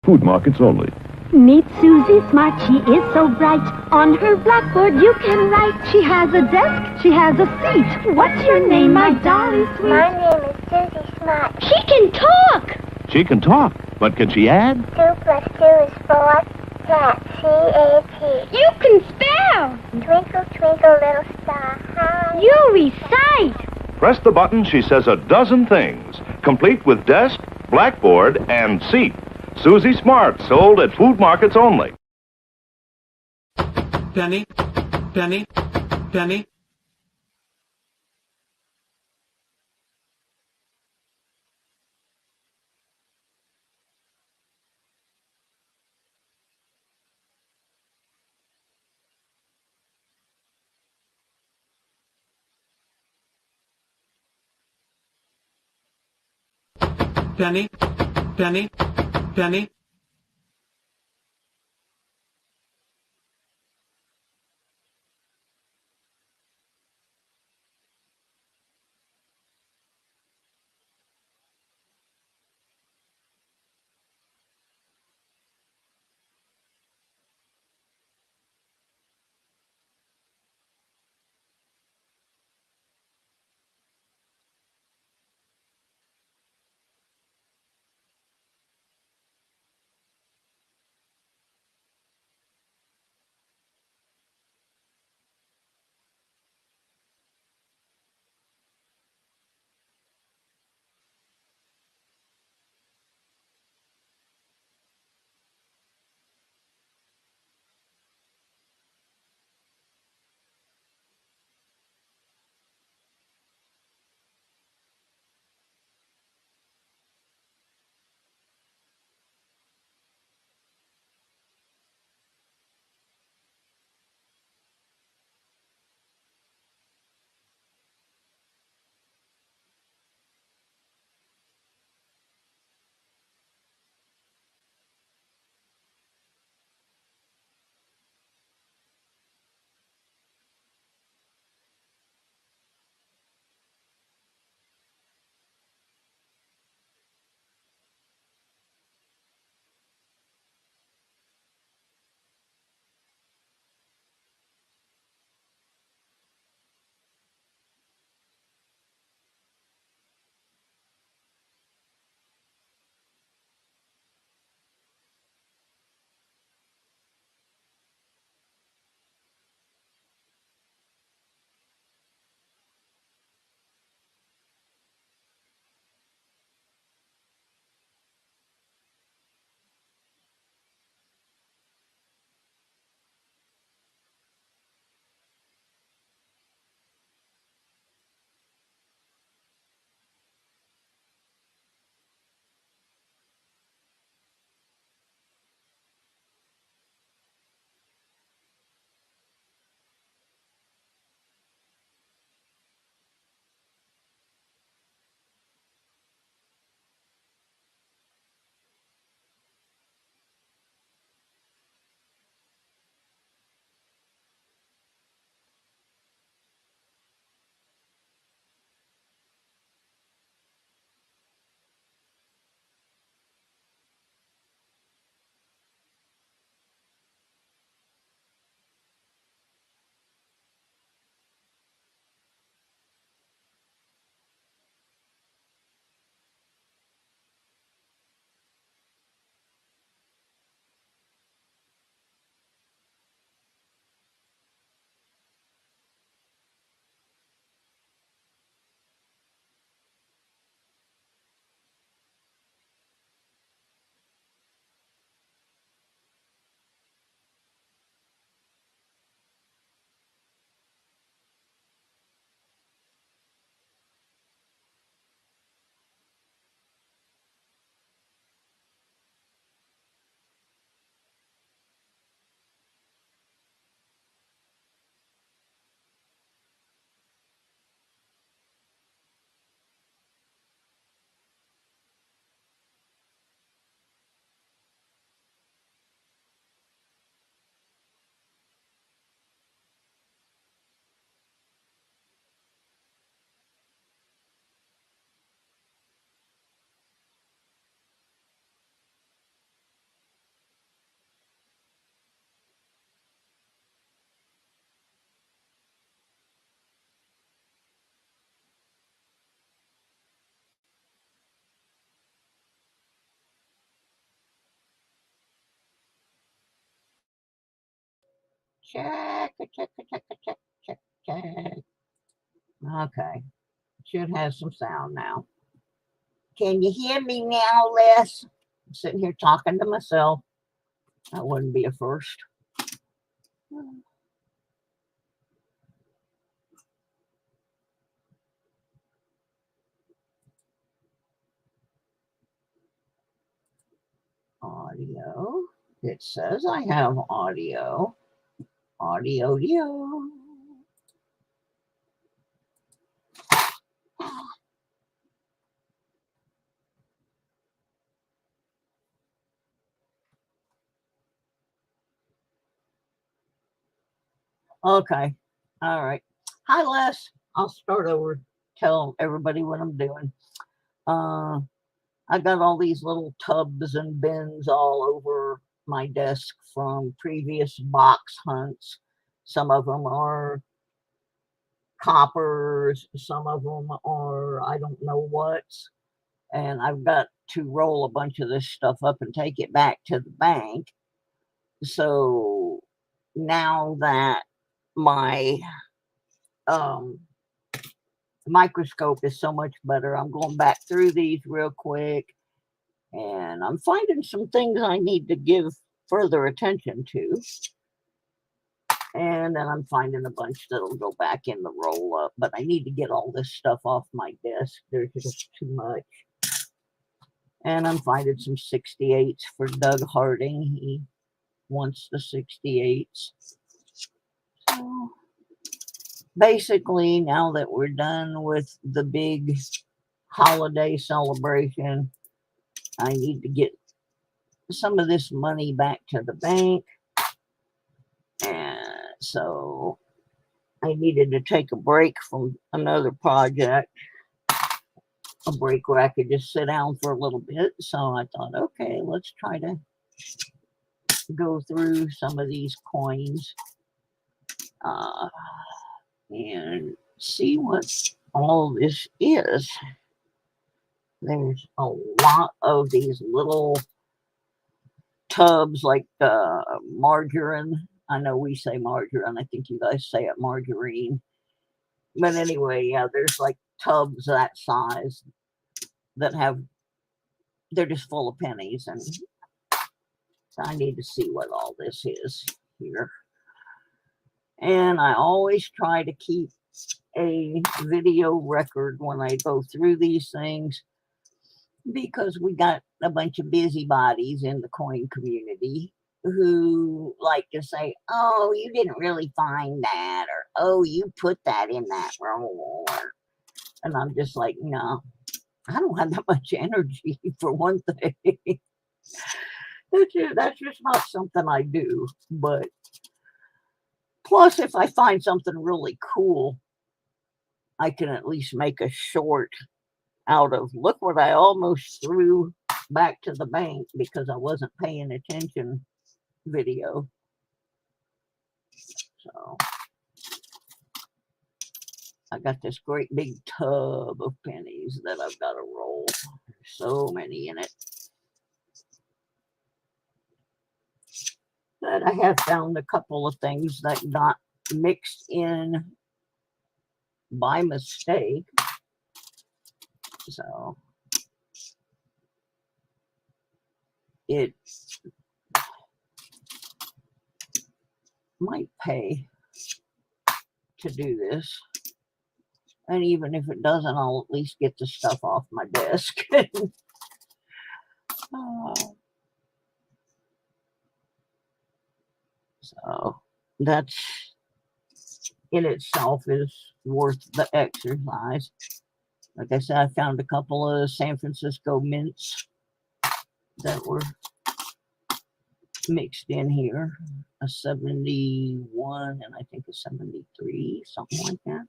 food markets only. Meet Susie Smart, she is so bright. On her blackboard you can write. She has a desk, she has a seat. What's your name, my darling sweet? My name is Susie Smart. She can talk! She can talk, but can she add? 2 plus 2 is 4. Cat, C-A-T. You can spell! Twinkle, twinkle, little star, how You recite! Press the button, she says a dozen things, complete with desk, blackboard, and seat. Susie Smart, sold at food markets only. Penny, penny, penny. Penny, penny, penny. Check, check, check, check, check, check. Okay. Should have some sound now. Can you hear me now, Les? I'm sitting here talking to myself. That wouldn't be a first. Audio. It says I have audio. Audio. Okay. All right. Hi, Les. I'll start over. Tell everybody what I'm doing. I got all these little tubs and bins all over my desk from previous box hunts. Some of them are coppers, some of them are I don't know what. And I've got to roll a bunch of this stuff up and take it back to the bank. So now that my microscope is so much better, I'm going back through these real quick, and I'm finding some things I need to give further attention to. And then I'm finding a bunch that'll go back in the roll up, but I need to get all this stuff off my desk. There's just too much. And I'm finding some 68s for Doug Harding. He wants the 68s. So basically, now that we're done with the big holiday celebration, I need to get some of this money back to the bank. And so I needed to take a break from another project, a break where I could just sit down for a little bit. So I thought, okay, let's try to go through some of these coins and see what all this is. There's a lot of these little tubs like margarine. I know we say margarine. I think you guys say it margarine. But anyway, yeah, there's like tubs that size that they're just full of pennies. And so I need to see what all this is here. And I always try to keep a video record when I go through these things, because we got a bunch of busybodies in the coin community who like to say, oh, you didn't really find that, or oh, you put that in that roll. And I'm just like, no, I don't have that much energy for one thing. That's just not something I do. But plus, if I find something really cool, I can at least make a short out of, look what I almost threw back to the bank because I wasn't paying attention video. So I got this great big tub of pennies that I've got to roll. There's so many in it. But I have found a couple of things that got mixed in by mistake. So it might pay to do this. And even if it doesn't, I'll at least get the stuff off my desk. So that's in itself is worth the exercise. Like I said, I found a couple of San Francisco mints that were mixed in here. A 71 and I think a 73, something like that.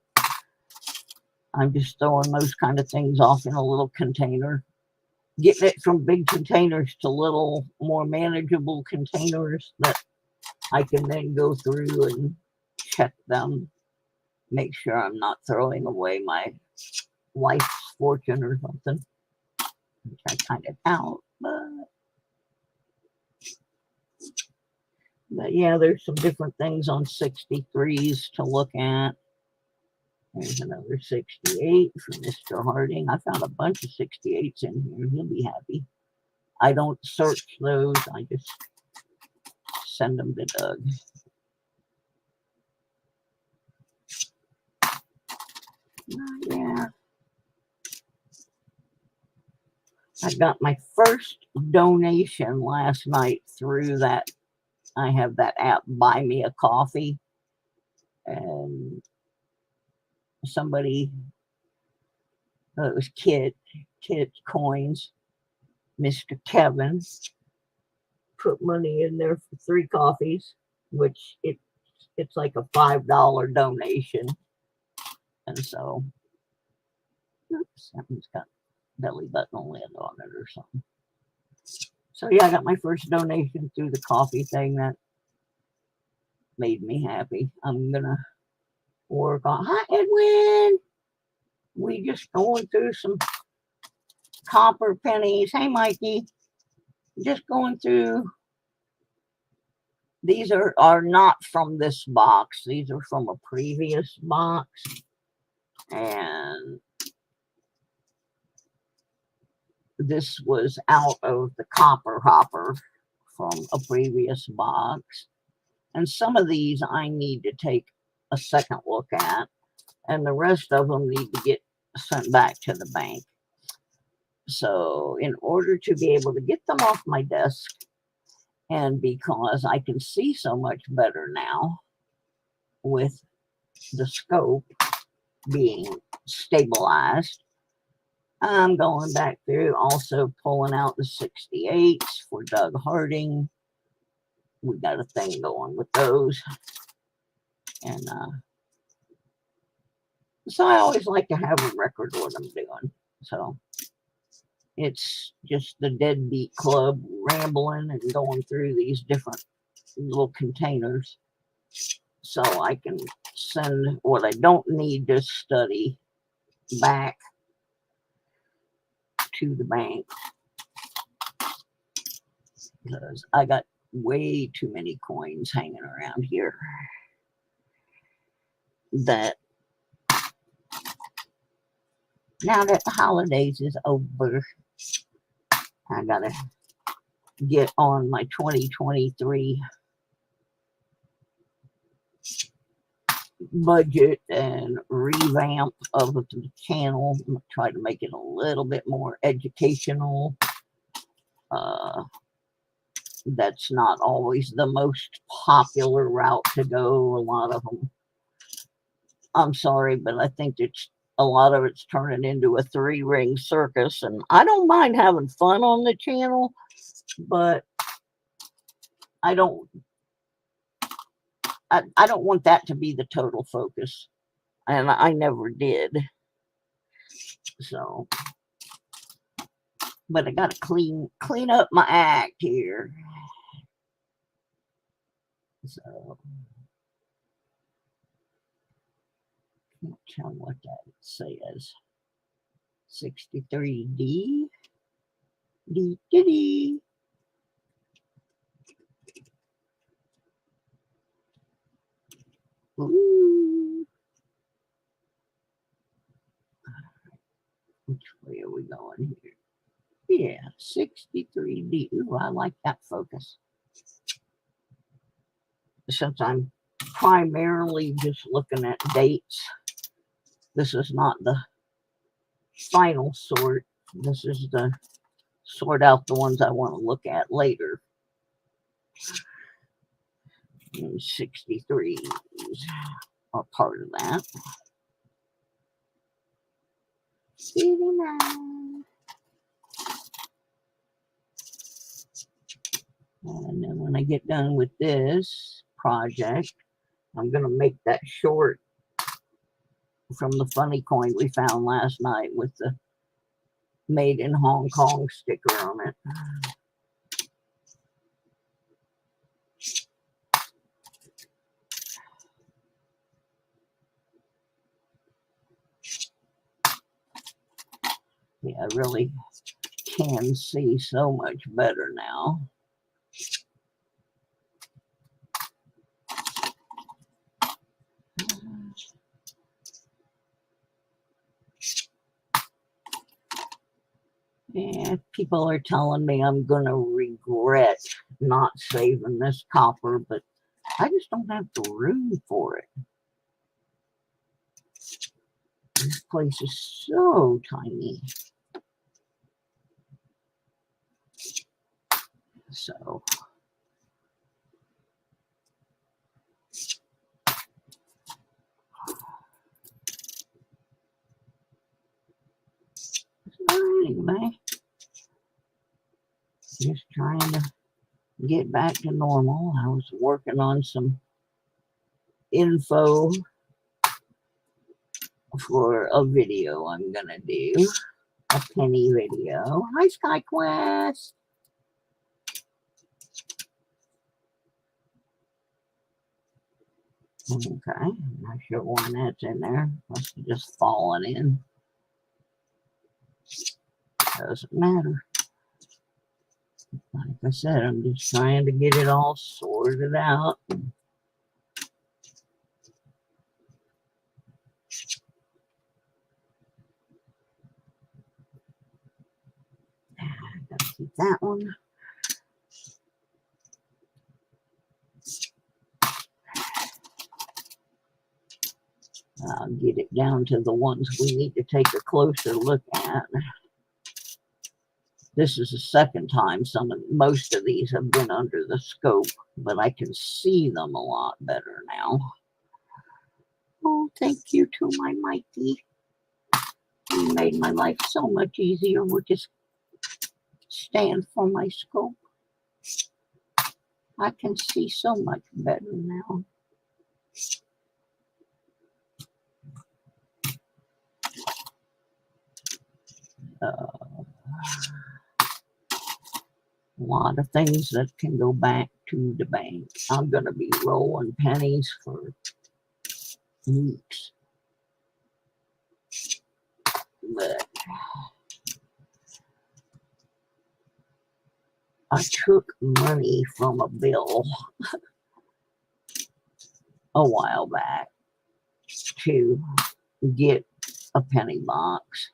I'm just throwing those kind of things off in a little container. Getting it from big containers to little, more manageable containers that I can then go through and check them. Make sure I'm not throwing away my wife's fortune or something. Which I kind of doubt, but But yeah, there's some different things on 63s to look at. There's another 68 for Mr. Harding. I found a bunch of 68s in here. He'll be happy. I don't search those. I just send them to Doug. Yeah. I got my first donation last night through that. I have that app, Buy Me a Coffee. And somebody, it was Kit Coins, Mr. Kevin, put money in there for 3 coffees, which it's like a $5 donation. And so, oops, something's got belly button lid on it or something. So yeah, I got my first donation through the coffee thing. That made me happy. I'm gonna work on. Hi, Edwin. We just going through some copper pennies. Hey, Mikey. Just going through. These are not from this box. These are from a previous box. And this was out of the copper hopper from a previous box. And some of these I need to take a second look at. And the rest of them need to get sent back to the bank. So in order to be able to get them off my desk, and because I can see so much better now with the scope being stabilized, I'm going back through, also pulling out the 68s for Doug Harding. We got a thing going with those. And so I always like to have a record of what I'm doing. So it's just the Deadbeat Club rambling and going through these different little containers so I can send what I don't need to study back to the bank, because I got way too many coins hanging around here that now that the holidays is over, I gotta get on my 2023 budget and revamp of the channel. Try to make it a little bit more educational. That's not always the most popular route to go. A lot of them, I'm sorry, but I think a lot of it's turning into a 3-ring circus, and I don't mind having fun on the channel, but I don't want that to be the total focus, and I never did. So, but I got to clean up my act here. So, can't tell what that says. 63D. D. Ooh. Which way are we going here? Yeah, 63D. Ooh, I like that focus. Since I'm primarily just looking at dates, this is not the final sort. This is the sort out the ones I want to look at later. And 63s are part of that. 89. And then when I get done with this project, I'm going to make that short from the funny coin we found last night with the Made in Hong Kong sticker on it. Yeah, I really can see so much better now. Yeah, people are telling me I'm going to regret not saving this copper, but I just don't have the room for it. This place is so tiny. So, anyway, just trying to get back to normal. I was working on some info for a video I'm gonna do, a penny video. Hi, SkyQuest. Okay, I'm not sure why that's in there. Must have just fallen in. Doesn't matter. Like I said, I'm just trying to get it all sorted out. Gotta keep that one. I'll get it down to the ones we need to take a closer look at. This is the second time most of these have been under the scope, but I can see them a lot better now. Oh, thank you to my Mikey. You made my life so much easier with this stand for my scope. I can see so much better now. A lot of things that can go back to the bank. I'm going to be rolling pennies for weeks. But I took money from a bill a while back to get a penny box,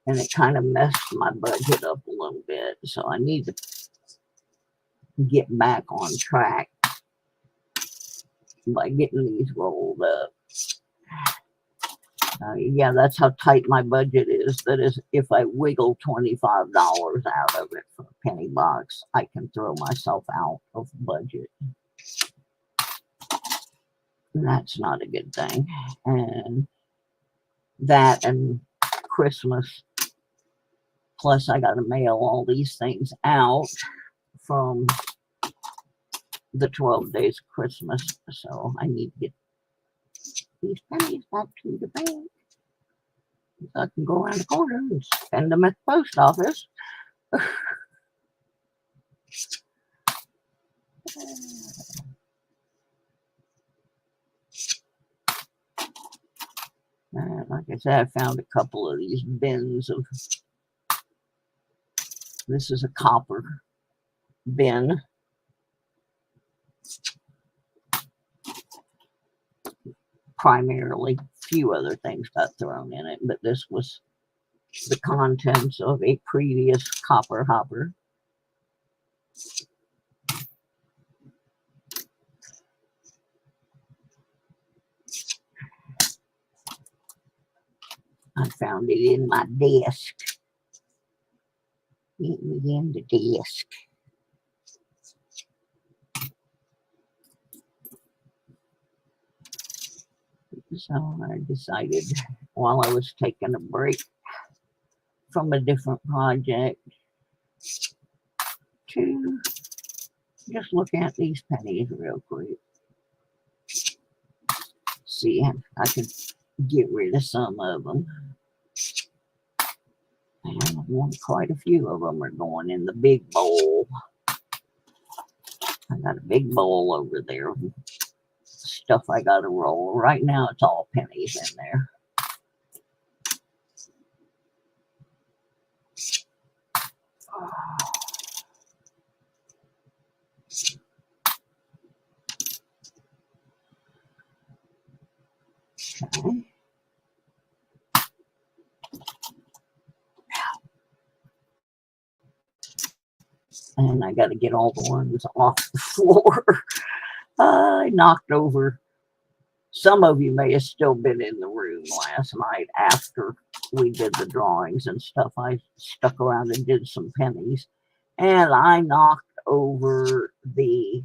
and it kind of messed my budget up a little bit, so I need to get back on track by getting these rolled up. Yeah, that's how tight my budget is. That is, if I wiggle $25 out of it for a penny box, I can throw myself out of budget. And that's not a good thing. And that and Christmas, plus I got to mail all these things out from the 12 days of Christmas. So I need to get these pennies back to the bank. So I can go around the corner and spend them at the post office. Like I said, I found a couple of these bins of, this is a copper bin. Primarily, few other things got thrown in it, but this was the contents of a previous copper hopper. I found it in my desk. It was in the desk. So I decided while I was taking a break from a different project to just look at these pennies real quick. See if I could get rid of some of them. And quite a few of them are going in the big bowl. I got a big bowl over there. Stuff I got to roll. Right now it's all pennies in there. Okay. And I got to get all the ones off the floor. I knocked over. Some of you may have still been in the room last night after we did the drawings and stuff. I stuck around and did some pennies. And I knocked over the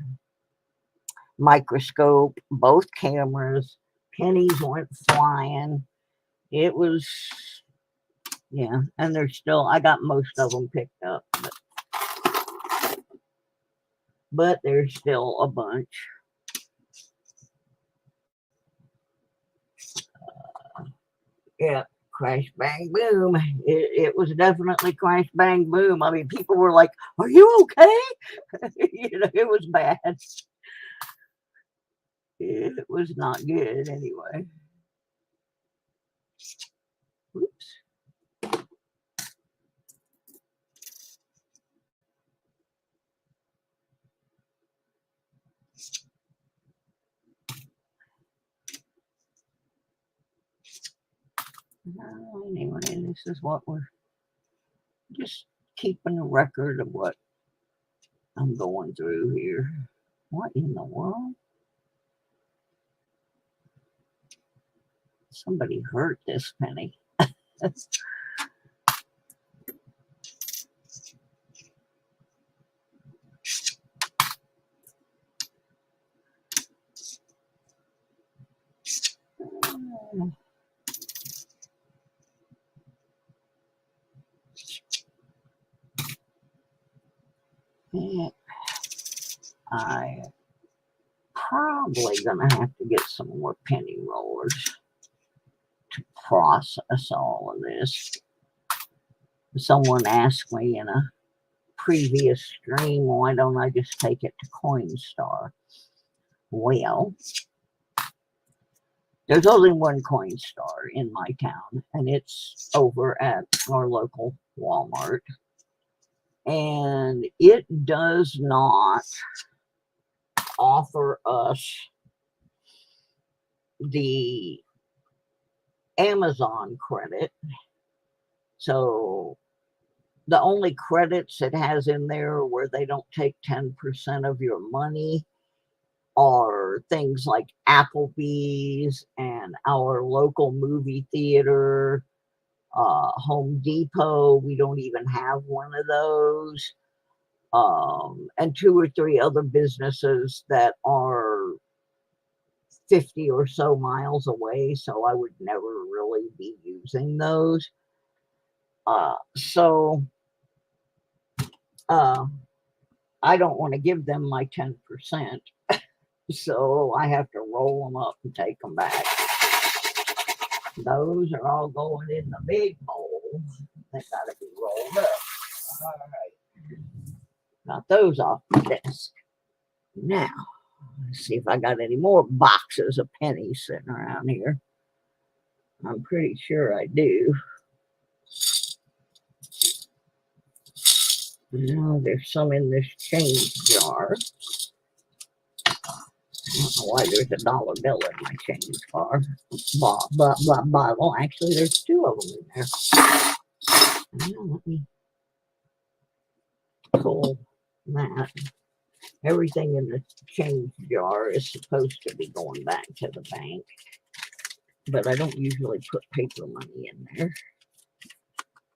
microscope, both cameras. Pennies went flying. It was, yeah, and they're still, I got most of them picked up, but there's still a bunch. Yeah, crash, bang, boom. It was definitely crash, bang, boom. I mean, people were like, are you okay? You know, it was bad. It was not good anyway. Oops. Anyway, this is what we're just keeping a record of what I'm going through here. What in the world? Somebody hurt this penny. I probably gonna have to get some more penny rollers to process all of this. Someone asked me in a previous stream, why don't I just take it to Coinstar? Well, there's only one Coinstar in my town, and it's over at our local Walmart. And it does not offer us the Amazon credit. So the only credits it has in there where they don't take 10% of your money are things like Applebee's and our local movie theater, Home Depot. We don't even have one of those. And 2 or 3 other businesses that are 50 or so miles away, so I would never really be using those. So I don't want to give them my 10%, so I have to roll them up and take them back. Those are all going in the big bowl. They gotta be rolled up. All right. Got those off the desk. Now, let's see if I got any more boxes of pennies sitting around here. I'm pretty sure I do. Now, there's some in this change jar. I don't know why there's a dollar bill in my change jar. Bottle. Actually, there's 2 of them in there. Now, let me pull that. Everything in the change jar is supposed to be going back to the bank, but I don't usually put paper money in there.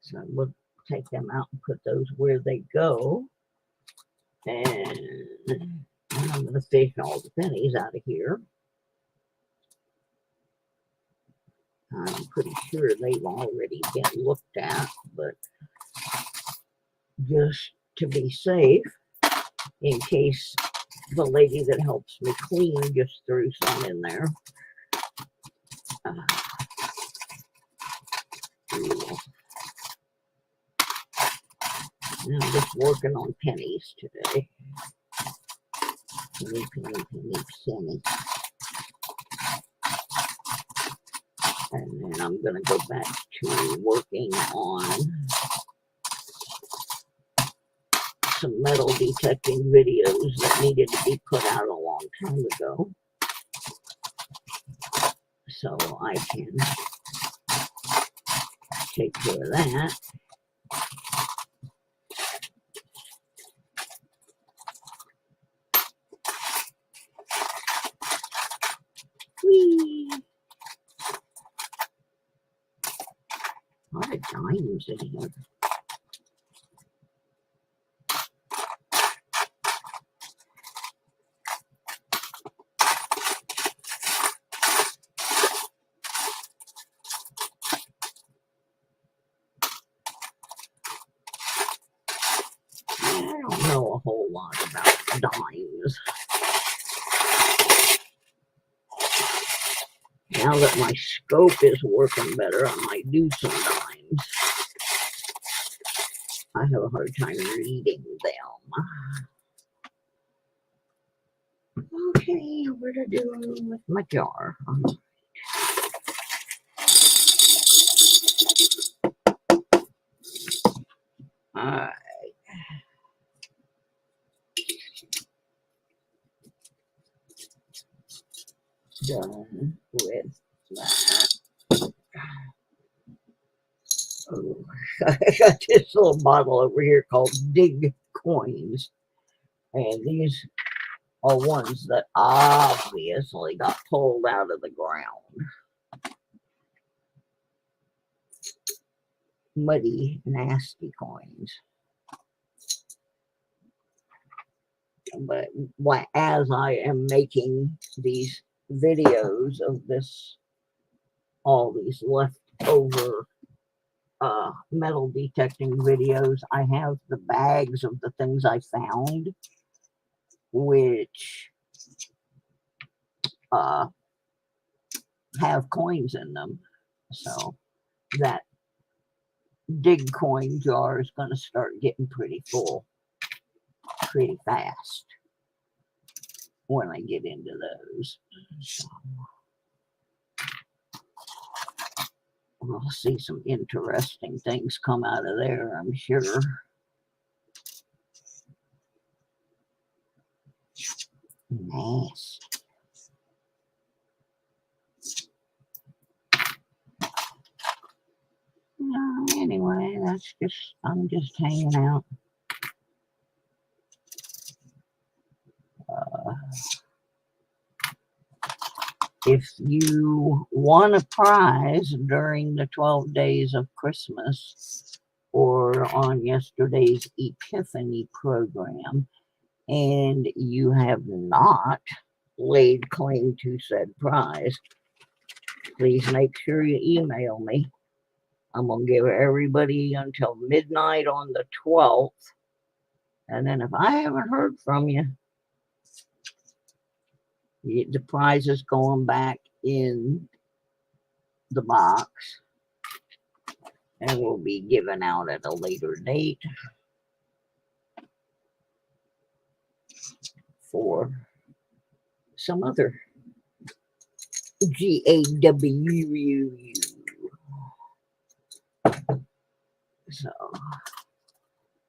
So we'll take them out and put those where they go. And I'm going to fish all the pennies out of here. I'm pretty sure they've already been looked at, but just to be safe, in case the lady that helps me clean just threw some in there. I'm just working on pennies today. Penny, penny, penny, penny. And then I'm going to go back to working on some metal detecting videos that needed to be put out a long time ago. So I can take care of that. dimes in here. I don't know a whole lot about dimes. Now that my scope is working better, I might do some dimes. I have a hard time reading them. Okay, what to do with my jar? Alright. Done with that. Oh, I got this little bottle over here called Dig Coins. And these are ones that obviously got pulled out of the ground. Muddy, nasty coins. But as I am making these videos of this, all these leftover metal detecting videos, I have the bags of the things I found, which have coins in them. So that dig coin jar is going to start getting pretty full pretty fast when I get into those. So we'll see some interesting things come out of there, I'm sure. Nasty. Anyway, I'm just hanging out. If you won a prize during the 12 days of Christmas or on yesterday's Epiphany program, and you have not laid claim to said prize, please make sure you email me. I'm going to give everybody until midnight on the 12th. And then if I haven't heard from you, the prize is going back in the box and will be given out at a later date for some other GAWU. So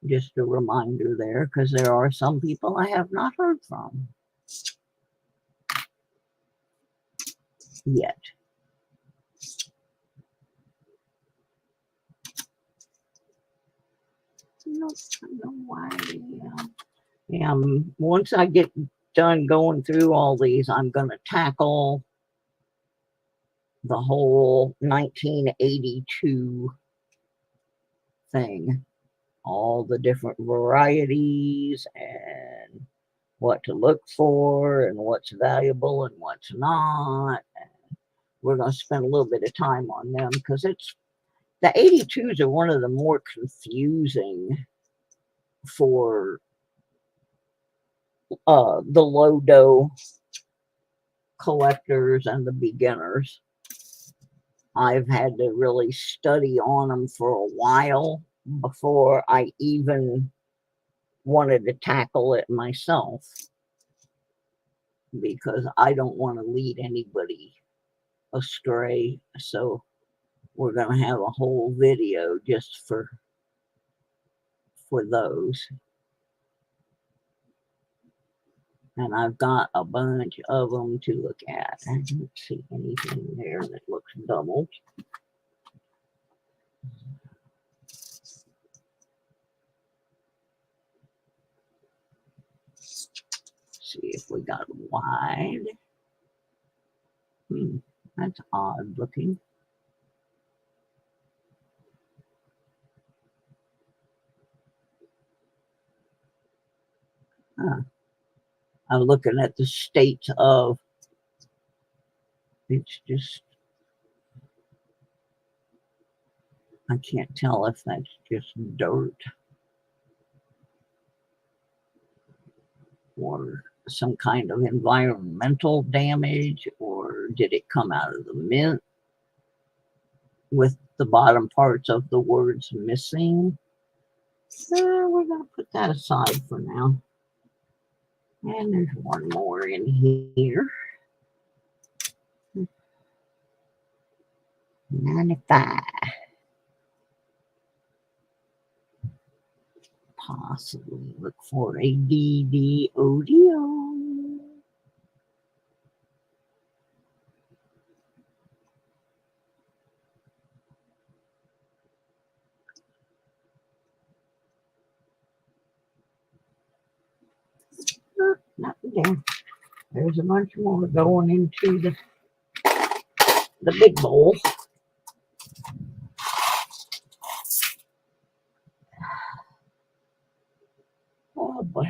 just a reminder there, because there are some people I have not heard from yet. No, I don't know why. Once I get done going through all these, I'm going to tackle the whole 1982 thing, all the different varieties and what to look for and what's valuable and what's not. And we're going to spend a little bit of time on them because the 82s are one of the more confusing for the low dough collectors and the beginners. I've had to really study on them for a while before I even wanted to tackle it myself, because I don't want to lead anybody astray. So we're going to have a whole video just for those. And I've got a bunch of them to look at. I don't see anything there that looks doubled. See if we got wide. That's odd looking. I'm looking at the state of, it's just, I can't tell if that's just dirt or some kind of environmental damage, or did it come out of the mint with the bottom parts of the words missing? We're going to put that aside for now. And there's one more in here. 95. Possibly look for a DDODO. Nothing there. There's a bunch more going into the big bowl. Oh boy.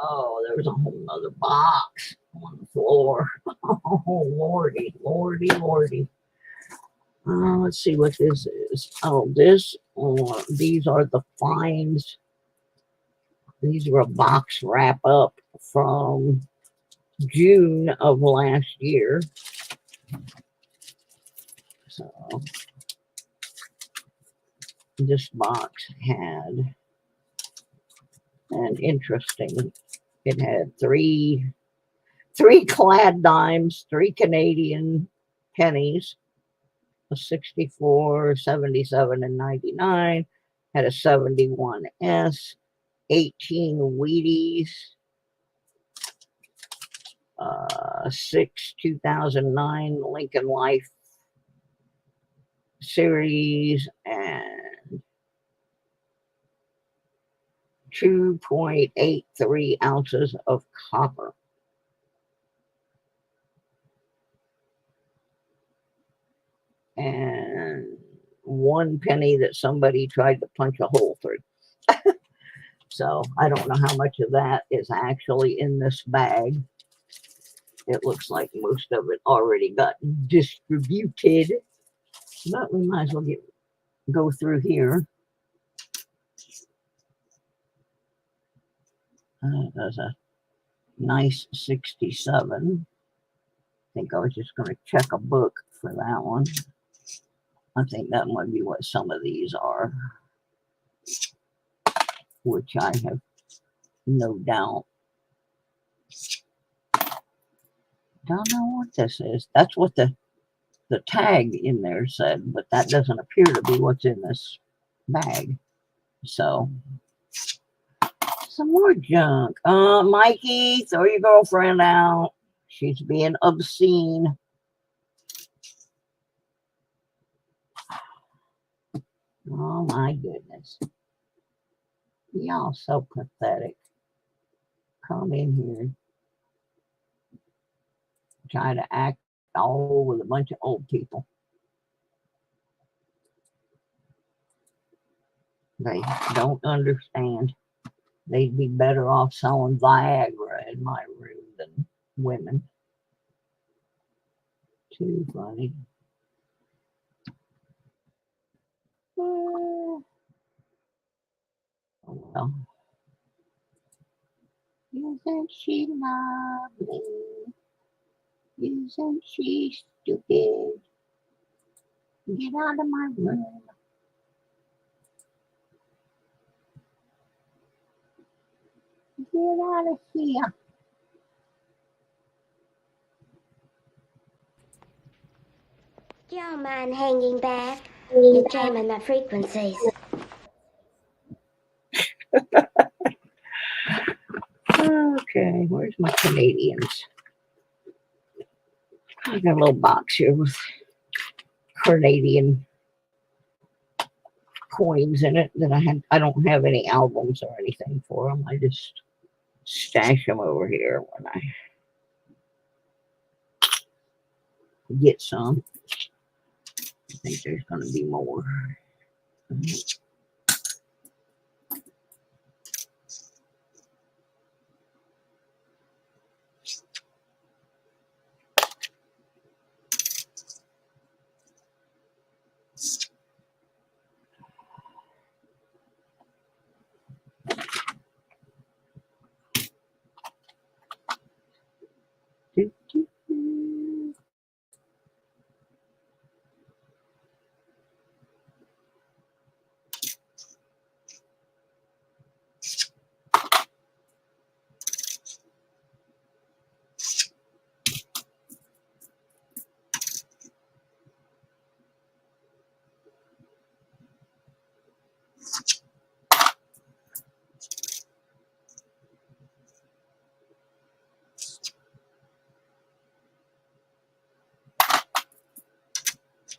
Oh, there's a whole other box on the floor. Oh, lordy, lordy, lordy. Let's see what this is. Oh, these are the fines. These were a box wrap up from June of last year. So this box had an interesting, it had three clad dimes, 3 Canadian pennies, a 64, 77, and 99, had a 71S, 18 Wheaties, 6 2009 Lincoln Life series, and 2.83 ounces of copper. And 1 penny that somebody tried to punch a hole through. So I don't know how much of that is actually in this bag. It looks like most of it already got distributed, but we might as well go through here. There's a nice 67. I think I was just going to check a book for that one. I think that might be what some of these are, which I have no doubt. Don't know what this is. That's what the tag in there said, but that doesn't appear to be what's in this bag. So, some more junk. Mikey, throw your girlfriend out. She's being obscene. Oh my goodness. Y'all so pathetic. Come in here. Try to act all with a bunch of old people. They don't understand. They'd be better off selling Viagra in my room than women. Too funny. Oh well. Isn't she lovely? Isn't she stupid? Get out of my room. Get out of here. Don't mind hanging back. You're jamming my frequencies. Okay, where's my Canadians? I got a little box here with Canadian coins in it that I don't have any albums or anything for them. I just stash them over here when I get some. I think there's going to be more.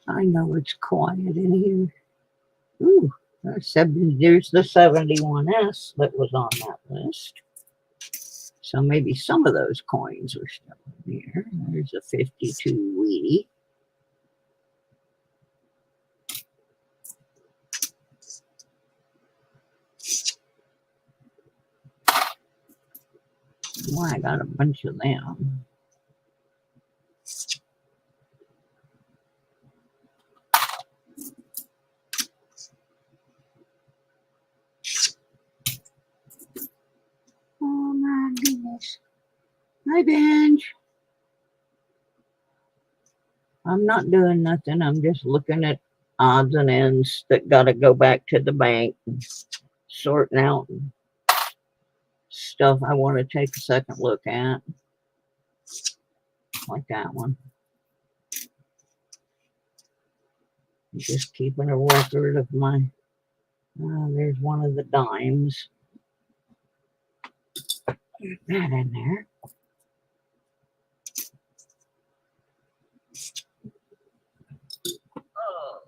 I know it's quiet in here. Ooh, there's the 71S that was on that list. So maybe some of those coins are still in here. There's a 52 Wheatie. Well, I got a bunch of them. Oh my goodness. Hi, Benj. I'm not doing nothing. I'm just looking at odds and ends that got to go back to the bank, and sorting out stuff I want to take a second look at, like that one. Just keeping a record of my, there's one of the dimes. There's that in there. Oh,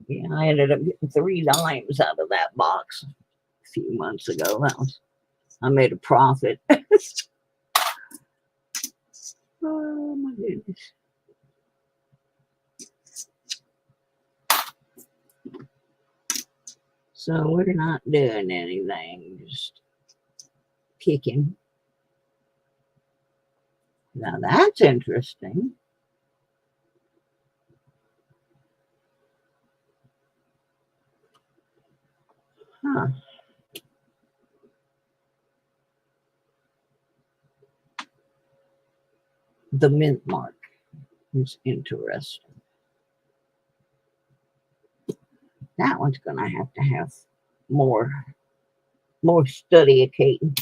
yeah, I ended up getting 3 dimes out of that box a few months ago. I made a profit. Oh my goodness. So we're not doing anything, just kicking. Now that's interesting. Huh. The mint mark is interesting. That one's gonna have more study-icating.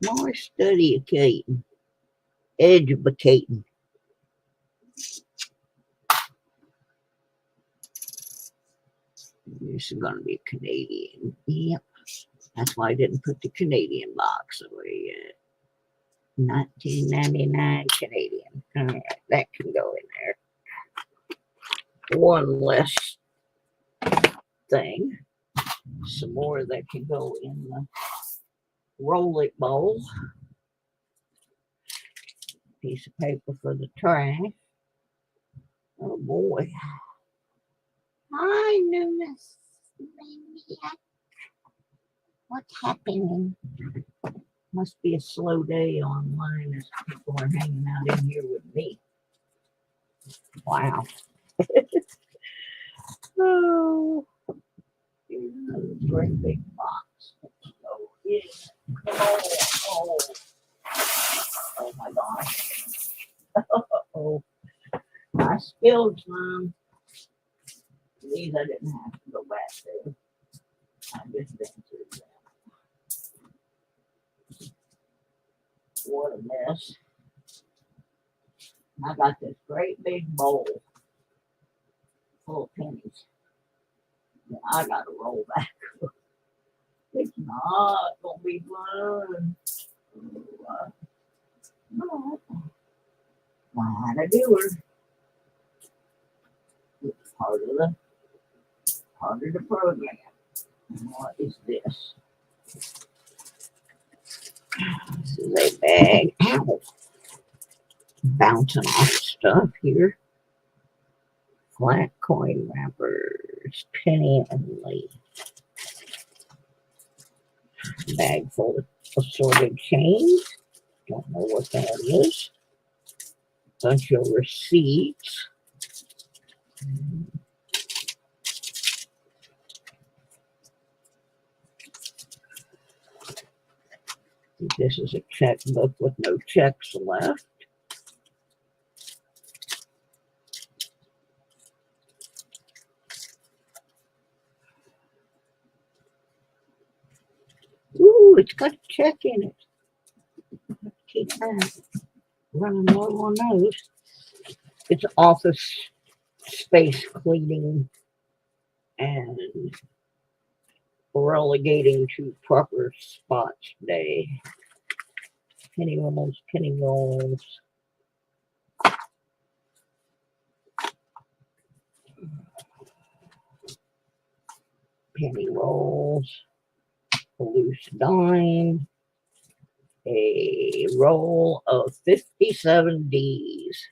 More study-icating. Educating. This is gonna be Canadian. Yep. That's why I didn't put the Canadian box away yet. 1999 Canadian. All right, that can go in there. One less thing. Some more that can go in the roll it bowl. Piece of paper for the trash. Oh boy. Hi, Nunes. What's happening? Must be a slow day online as people are hanging out in here with me. Wow. Oh, here's another great big box. Oh, yeah. Oh, oh my gosh. Oh, I spilled some. These I didn't have to go back to. I just been through them. What a mess. I got this great big bowl full of pennies. And I gotta roll back. It's not gonna be fun. No. Gotta do it. It's part of the program. And what is this? This is a bag. Ow. Bouncing off stuff here. Flat coin wrappers, penny only. Bag full of assorted change. Don't know what that is. Bunch of receipts. This is a checkbook with no checks left. Ooh, it's got a check in it. Keep that. Running low on those. It's office space cleaning and relegating to proper spots day. Penny rolls, penny rolls. Penny rolls, a loose dime, a roll of 57 Ds.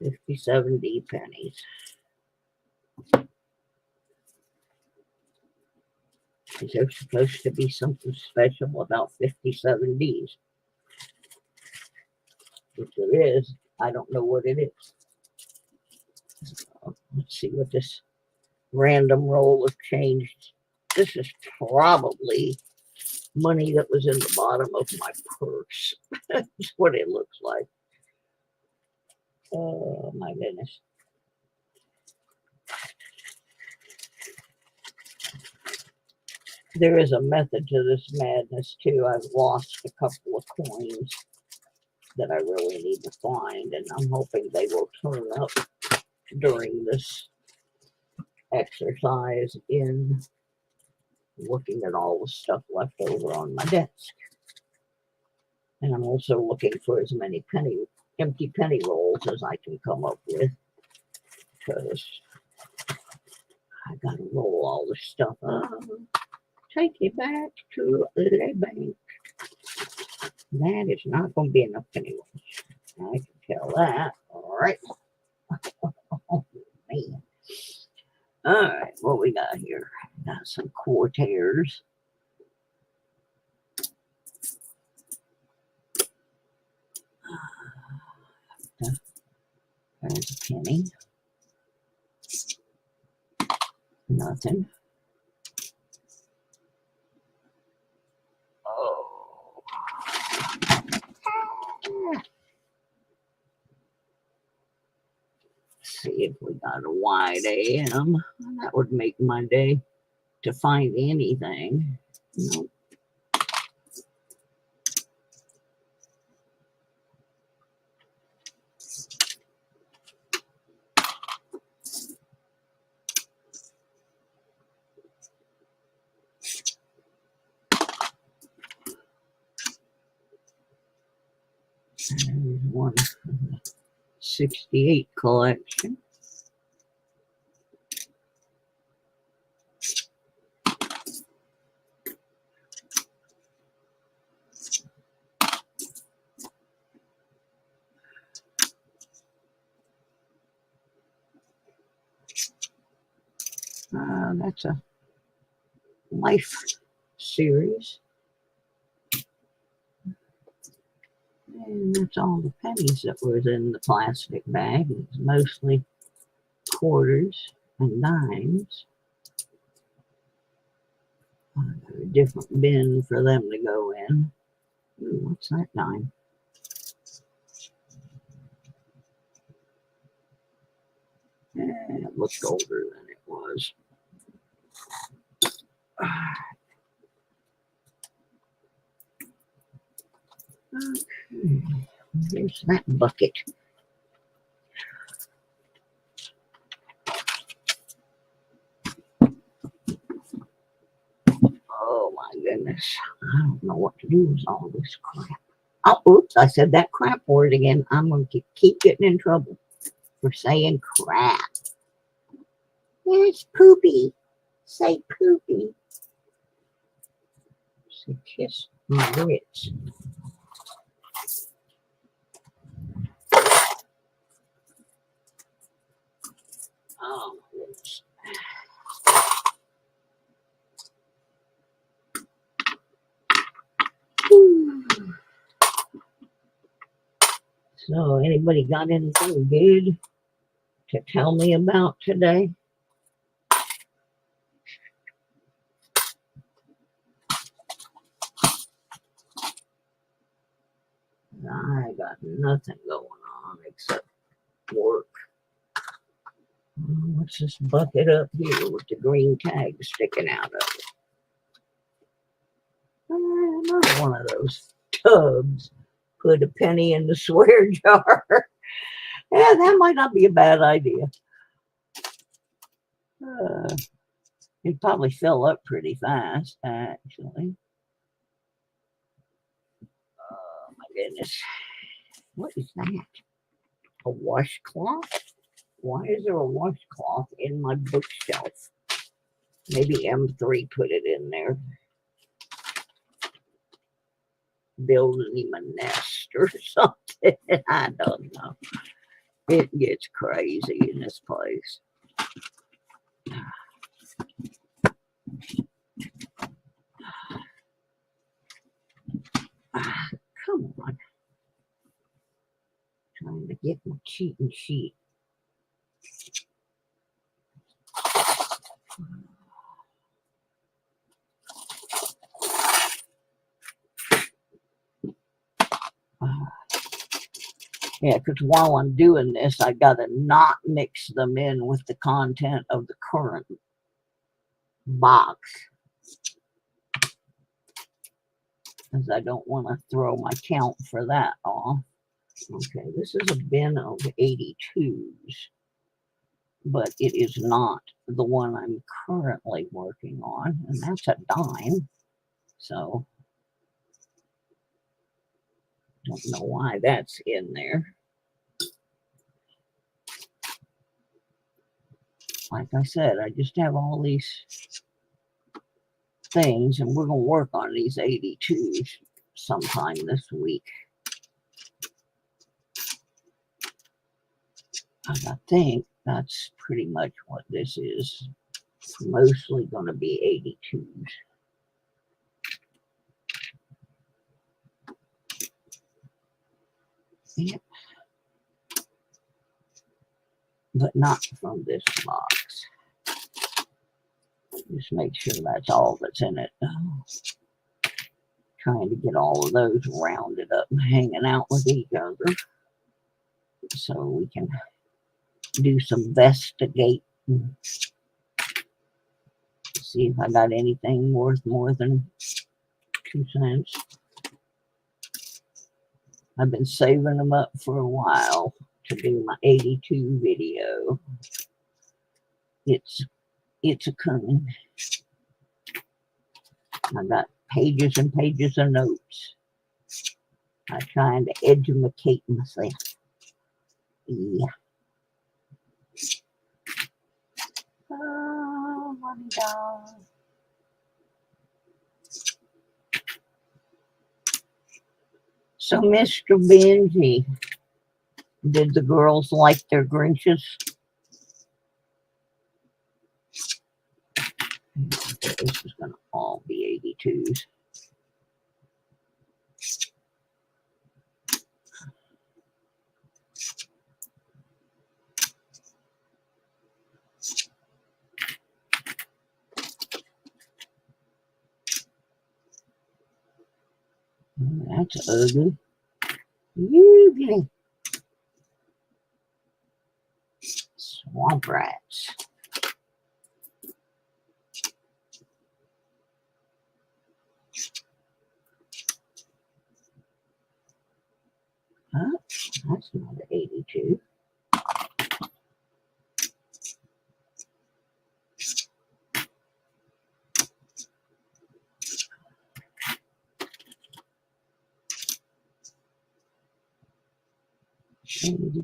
57 D pennies. Is there supposed to be something special about 57 Ds? If there is, I don't know what it is. Let's see what this random roll of change. This is probably money that was in the bottom of my purse. That's what it looks like. Oh my goodness. There is a method to this madness too. I've lost a couple of coins that I really need to find, and I'm hoping they will turn up during this exercise in looking at all the stuff left over on my desk. And I'm also looking for as many empty penny rolls as I can come up with, because I gotta roll all this stuff up. Take it back to the bank. That is not going to be enough penny rolls. I can tell that. All right. Oh, man. All right, what we got here? Got some quarters. There's a penny. Nothing. Oh. See if we got a wide AM. That would make my day to find anything. Nope. There's one 68 collection. That's a Life series. And that's all the pennies that was in the plastic bag. It's mostly quarters and dimes. A different bin for them to go in. Ooh, what's that dime? It looked older than it was. Okay, here's that bucket. Oh my goodness. I don't know what to do with all this crap. Oh, oops, I said that crap word again. I'm going to keep getting in trouble for saying crap. Yes, poopy. Say poopy. Say kiss my grits. Oh, my goodness. So, anybody got anything good to tell me about today? I got nothing going on except work. What's this bucket up here with the green tag sticking out of it? Another one of those tubs. Put a penny in the swear jar. Yeah, that might not be a bad idea. It'd probably fill up pretty fast, actually. Oh my goodness. What is that? A washcloth? Why is there a washcloth in my bookshelf? Maybe M3 put it in there. Building him a nest or something. I don't know. It gets crazy in this place. Come on. Trying to get my cheating sheet. Yeah, because while I'm doing this, I got to not mix them in with the content of the current box. Because I don't want to throw my count for that off. Okay, this is a bin of 82s, but it is not the one I'm currently working on, and that's a dime. So, don't know why that's in there. Like I said, I just have all these things, and we're going to work on these 82s sometime this week. And I think that's pretty much what this is. Mostly going to be 82s. Yep. But not from this box. Just make sure that's all that's in it. Trying to get all of those rounded up and hanging out with each other so we can do some investigating. See if I got anything worth more than 2 cents. I've been saving them up for a while to do my 82 video. It's a coming. I got pages and pages of notes. I'm trying to educate myself. Yeah. Oh, my God. So, Mr. Benji, did the girls like their Grinches? This is going to all be 82s. That's ugly. Ugly. Swamp rats. Huh? That's not an 82.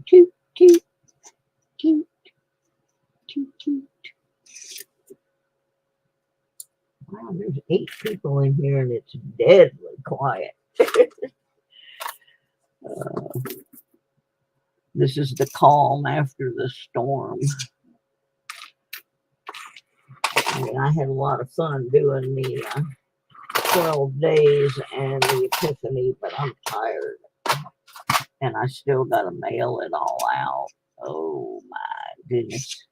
Toot, toot, toot, toot, toot. Wow, there's 8 people in here and it's deadly quiet. This is the calm after the storm. And I had a lot of fun doing the 12 days and the Epiphany, but I'm tired. And I still got to mail it all out. Oh my goodness.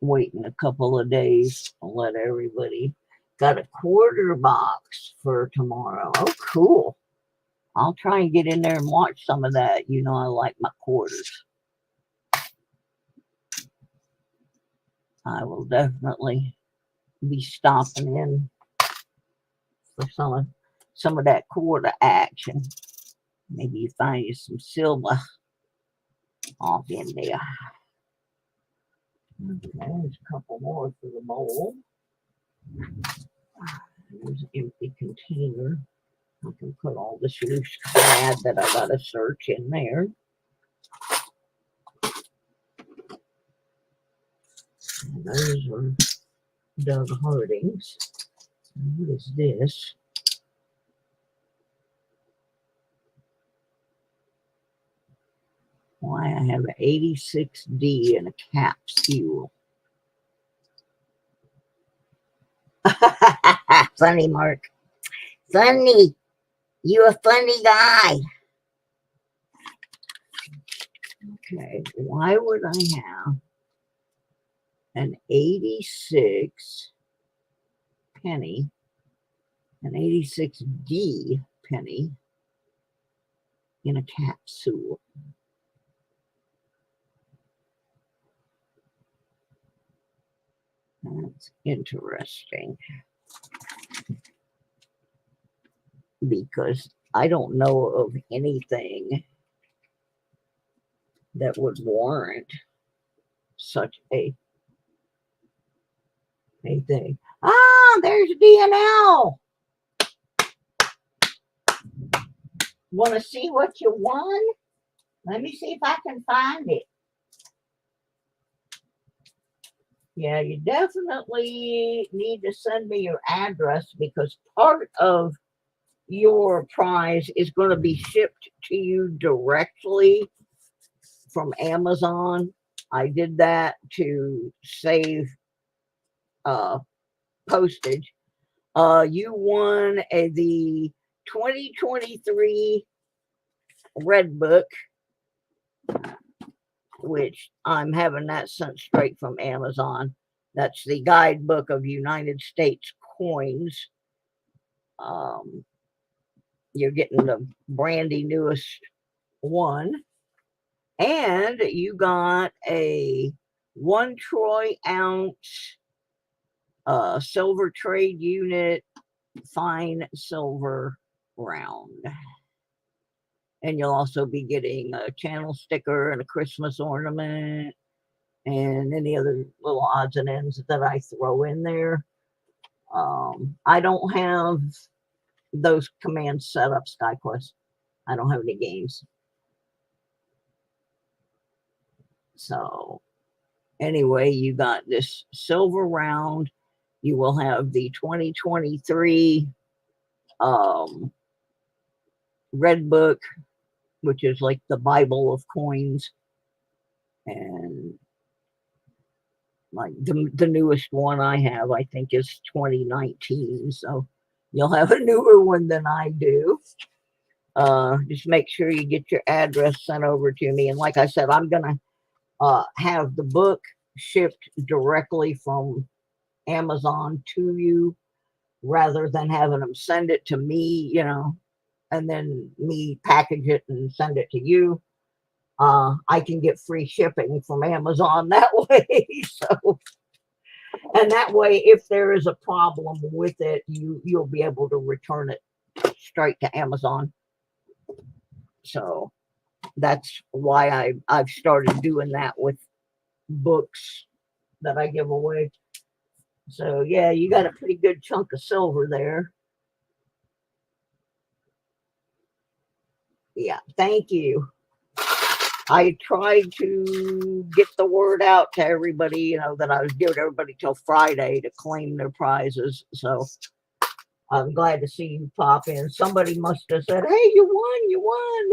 Waiting a couple of days to let everybody. Got a quarter box for tomorrow. Oh, cool. I'll try and get in there and watch some of that. You know, I like my quarters. I will definitely be stopping in for some of that quarter action. Maybe you find you some silver off in there. Okay, there's a couple more for the bowl. There's an empty container. I can put all this loose crab that I gotta search in there. And those are Doug Harding's. What is this? Why I have an 86D and a capsule. Funny, Mark. Funny. You a funny guy. Okay, why would I have an 86 penny, an 86D penny in a capsule? That's interesting. Because I don't know of anything that would warrant such a thing. Ah, there's DNL. Want to see what you won? Let me see if I can find it. Yeah, you definitely need to send me your address because part of your prize is going to be shipped to you directly from Amazon. I did that to save postage. You won the 2023 Red Book, which I'm having that sent straight from Amazon. That's the guidebook of United States coins. You're getting the brandy newest one. And you got a 1 troy ounce silver trade unit, fine silver round. And you'll also be getting a channel sticker and a Christmas ornament and any other little odds and ends that I throw in there. I don't have those commands set up, SkyQuest. I don't have any games. So anyway, you got this silver round. You will have the 2023 Red Book, which is like the Bible of coins, and like the newest one I have, I think, is 2019. So you'll have a newer one than I do. Just make sure you get your address sent over to me. And like I said, I'm gonna have the book shipped directly from Amazon to you rather than having them send it to me, you know, and then me package it and send it to you. I can get free shipping from Amazon that way. So, and that way, if there is a problem with it, you'll be able to return it straight to Amazon. So that's why I've started doing that with books that I give away. So yeah, you got a pretty good chunk of silver there. Yeah, thank you. I tried to get the word out to everybody, you know, that I was giving everybody till Friday to claim their prizes. So I'm glad to see you pop in. Somebody must have said, hey, you won, you won.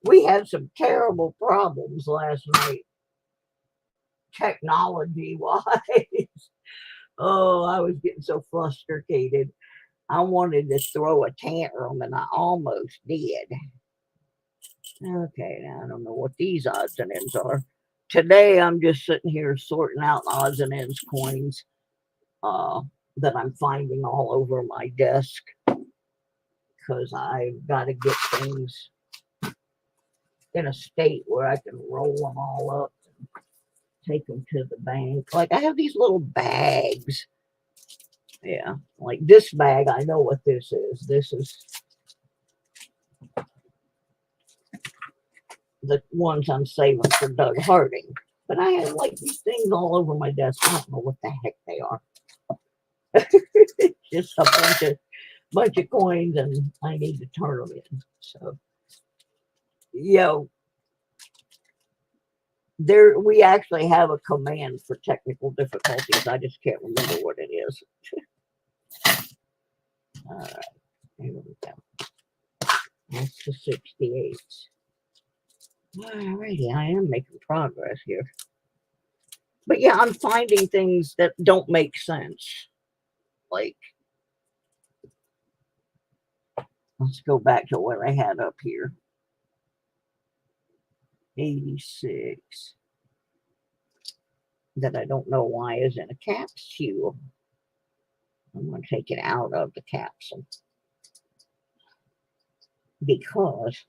We had some terrible problems last night, technology-wise. Oh, I was getting so frustrated. I wanted to throw a tantrum, and I almost did. Okay, now I don't know what these odds and ends are. Today, I'm just sitting here sorting out odds and ends coins that I'm finding all over my desk because I've got to get things in a state where I can roll them all up and take them to the bank. Like I have these little bags. Yeah, like this bag, I know what this is. This is the ones I'm saving for Doug Harding. But I have like these things all over my desk. I don't know what the heck they are. Just a bunch of coins, and I need to turn them in. So, we actually have a command for technical difficulties. I just can't remember what it is. All right, here we go. That's the 68. Alrighty, I am making progress here. But yeah, I'm finding things that don't make sense. Like, let's go back to what I had up here. 86. That I don't know why is in a capsule. I'm going to take it out of the capsule because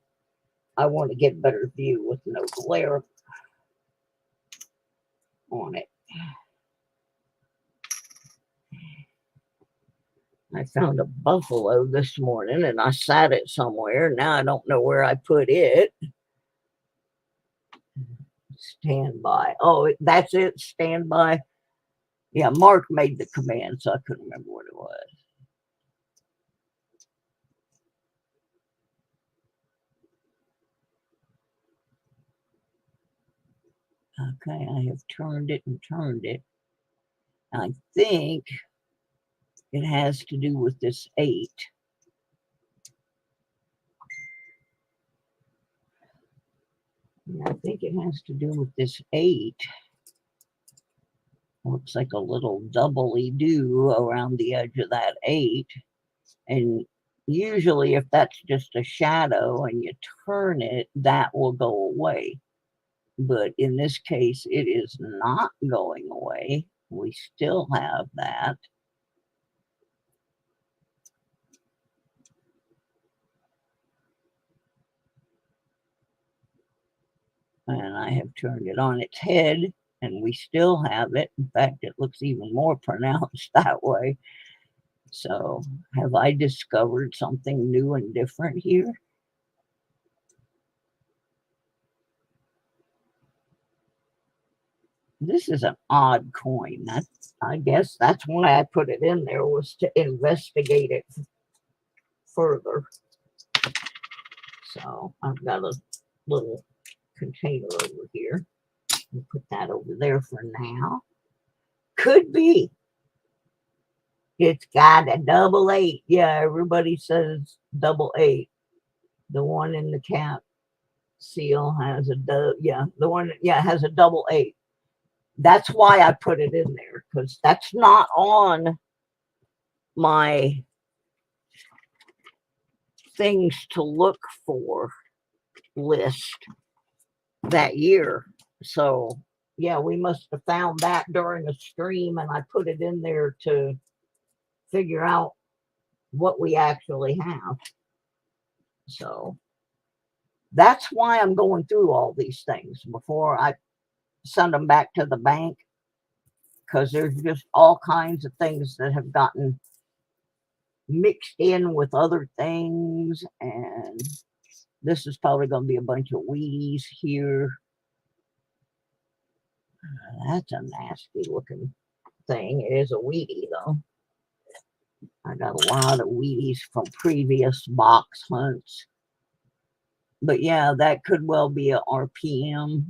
I want to get better view with no glare on it. I found a buffalo this morning and I sat it somewhere. Now I don't know where I put it. Standby. Oh, that's it. Standby. Yeah, Mark made the command, so I couldn't remember what it was. Okay, I have turned it and turned it. I think it has to do with this 8. I think it has to do with this 8. Looks like a little doubly-do around the edge of that 8. And usually if that's just a shadow and you turn it, that will go away. But in this case, it is not going away. We still have that. And I have turned it on its head, and we still have it. In fact, it looks even more pronounced that way. So, have I discovered something new and different here? This is an odd coin. I guess that's why I put it in there, was to investigate it further. So, I've got a little container over here. We'll put that over there for now. Could be. It's got a 88. Yeah, everybody says 88. The one in the cap seal has the one, has a 88. That's why I put it in there, because that's not on my things to look for list that year. So yeah, we must have found that during a stream, and I put it in there to figure out what we actually have. So that's why I'm going through all these things before I send them back to the bank, because there's just all kinds of things that have gotten mixed in with other things, and this is probably going to be a bunch of Wheaties here. That's a nasty looking thing. It is a Wheatie though. I got a lot of Wheaties from previous box hunts. But yeah, that could well be a RPM.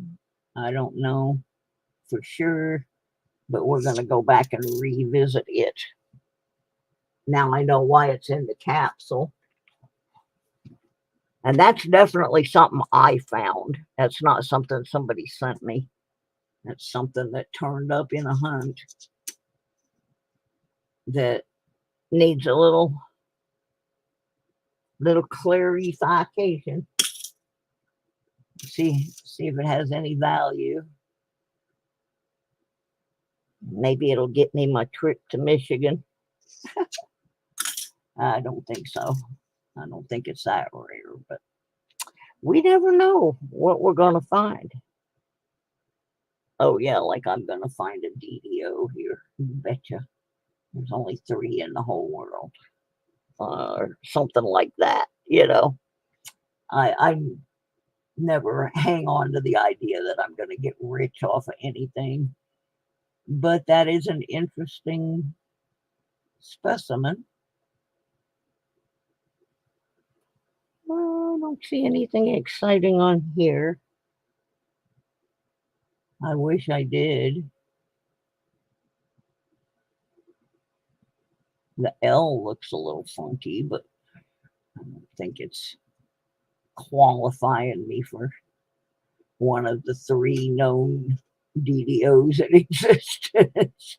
I don't know for sure, but we're going to go back and revisit it. Now I know why it's in the capsule. And that's definitely something I found. That's not something somebody sent me. That's something that turned up in a hunt that needs a little clarification. See if it has any value. Maybe it'll get me my trip to Michigan. I don't think so. I don't think it's that rare, but we never know what we're going to find. Oh, yeah, like I'm going to find a DDO here. You betcha. There's only 3 in the whole world. Or something like that, you know. never hang on to the idea that I'm going to get rich off of anything. But that is an interesting specimen. I don't see anything exciting on here. I wish I did. The L looks a little funky, but I don't think it's qualifying me for one of the 3 known DDOs in existence.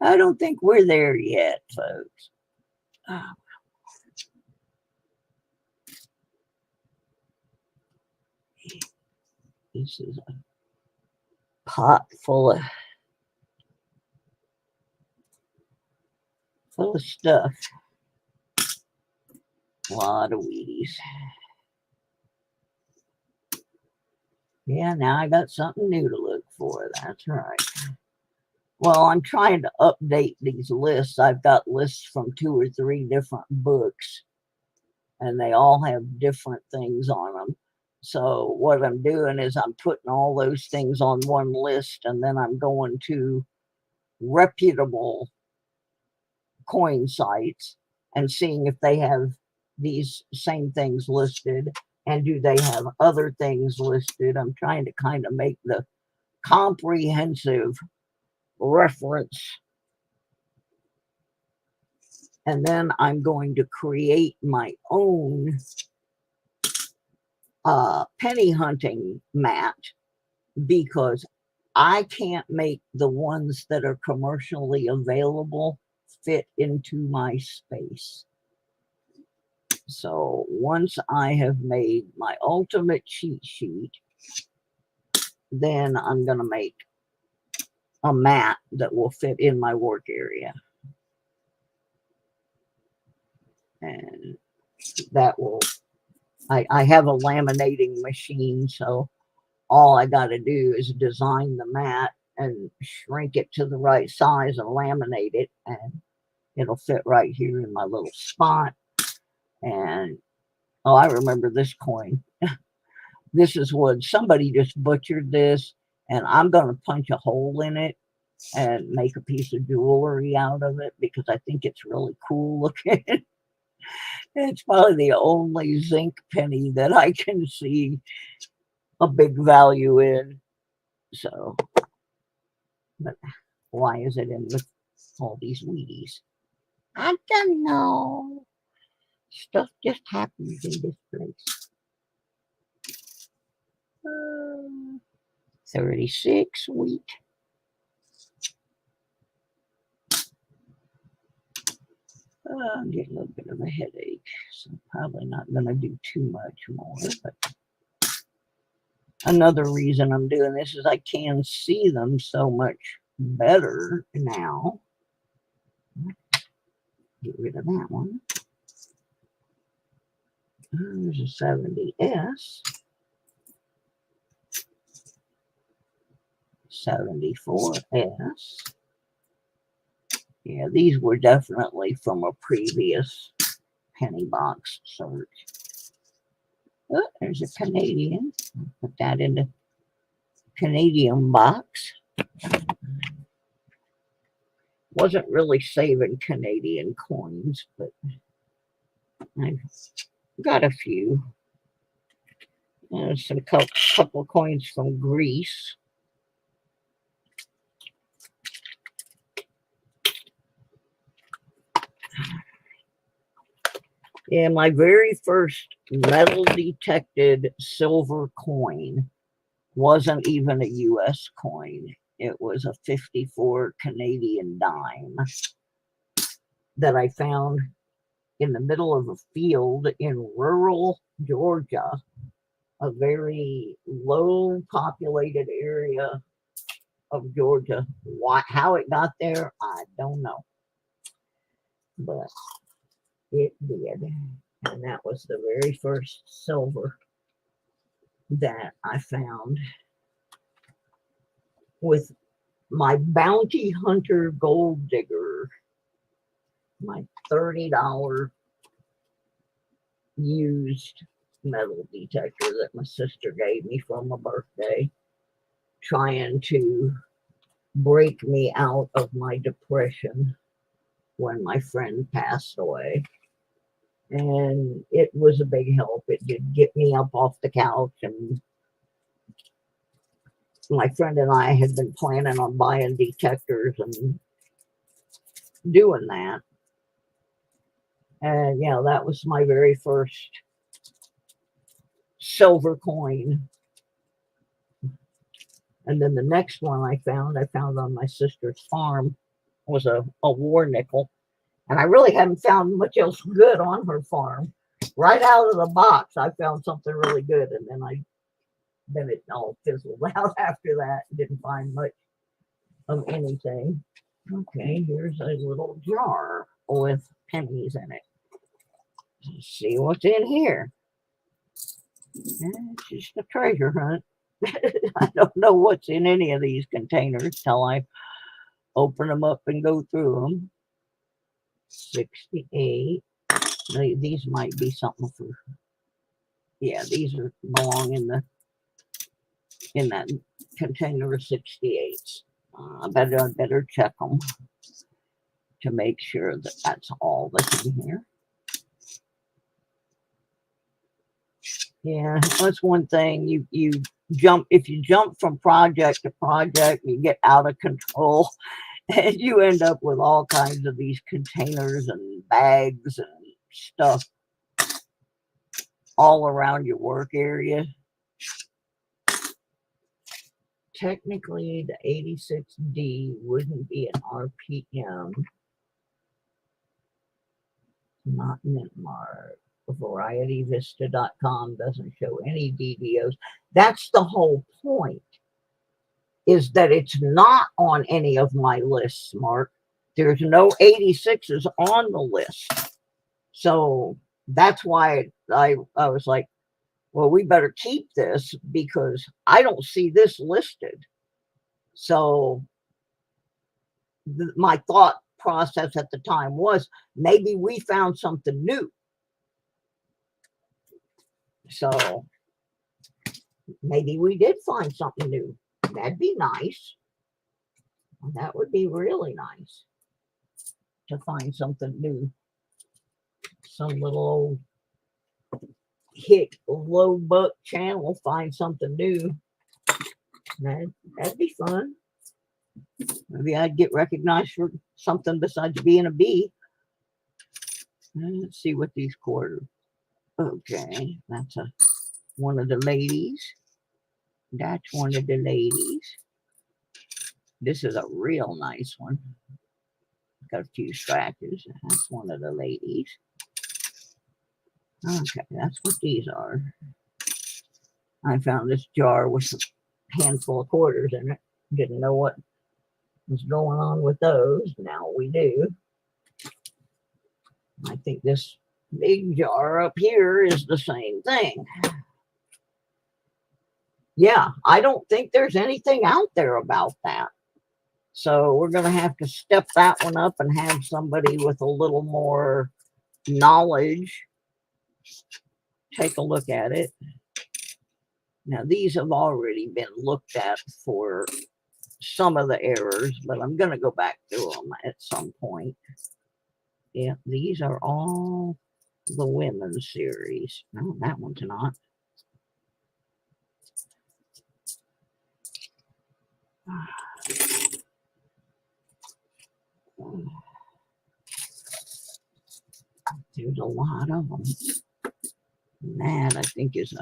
I don't think we're there yet, folks. Oh. This is a pot full of stuff. A lot of Wheaties. Yeah, now I got something new to look for. That's right. Well, I'm trying to update these lists. I've got lists from 2 or 3 different books, and they all have different things on them. So what I'm doing is I'm putting all those things on one list, and then I'm going to reputable coin sites and seeing if they have these same things listed, and do they have other things listed. I'm trying to kind of make the comprehensive reference, and then I'm going to create my own penny hunting mat, because I can't make the ones that are commercially available fit into my space. So once I have made my ultimate cheat sheet, then I'm going to make a mat that will fit in my work area. And that will, I have a laminating machine, so all I got to do is design the mat and shrink it to the right size and laminate it, and it'll fit right here in my little spot. And oh, I remember this coin. This is wood. Somebody just butchered this, and I'm going to punch a hole in it and make a piece of jewelry out of it, because I think it's really cool looking. It's probably the only zinc penny that I can see a big value in. So, but why is it in with all these Wheaties? I don't know. Stuff just happens in this place. 36 wheat. I'm getting a little bit of a headache, so I'm probably not going to do too much more. But another reason I'm doing this is I can see them so much better now. Get rid of that one. There's a 70S. 74S. Yeah, these were definitely from a previous penny box search. Oh, there's a Canadian. I'll put that in the Canadian box. Wasn't really saving Canadian coins, but I've got a few. There's a couple coins from Greece. Yeah, my very first metal detected silver coin wasn't even a US coin. It was a 54 Canadian dime that I found in the middle of a field in rural Georgia, a very low populated area of Georgia. How it got there, I don't know. But it did. And that was the very first silver that I found with my bounty hunter gold digger, my $30 used metal detector that my sister gave me for my birthday, trying to break me out of my depression when my friend passed away. And it was a big help. It did get me up off the couch, and my friend and I had been planning on buying detectors and doing that. And, you know, that was my very first silver coin. And then the next one I found on my sister's farm, was a war nickel. And I really haven't found much else good on her farm. Right out of the box, I found something really good. And then it all fizzled out after that. Didn't find much of anything. Okay, here's a little jar with pennies in it. Let's see what's in here. It's just a treasure hunt. I don't know what's in any of these containers till I open them up and go through them. 68. These might be something for, yeah, these belong in that container of 68s. I better check them to make sure that that's all that's in here. Yeah, that's one thing. You jump, if you jump from project to project, you get out of control, and you end up with all kinds of these containers and bags and stuff all around your work area. Technically, the 86D wouldn't be an RPM. Not Mintmark. VarietyVista.com doesn't show any DDOs. That's the whole point, is that it's not on any of my lists, Mark. There's no 86s on the list. So that's why I was like, well, we better keep this because I don't see this listed. So my thought process at the time was maybe we found something new. So maybe we did find something new. That'd be nice. That would be really nice to find something new. Some little old hit low buck channel find something new. That'd be fun. Maybe I'd get recognized for something besides being a bee. Let's see what these quarters. Okay, that's one of the ladies. That's one of the ladies. This is a real nice one. Got a few scratches. That's one of the ladies. Okay, that's what these are. I found this jar with a handful of quarters in it. Didn't know what was going on with those. Now we do. I think this big jar up here is the same thing. Yeah, I don't think there's anything out there about that. So we're going to have to step that one up and have somebody with a little more knowledge take a look at it. Now, these have already been looked at for some of the errors, but I'm going to go back through them at some point. Yeah, these are all the women's series. No, that one's not. There's a lot of them. And that, I think, that's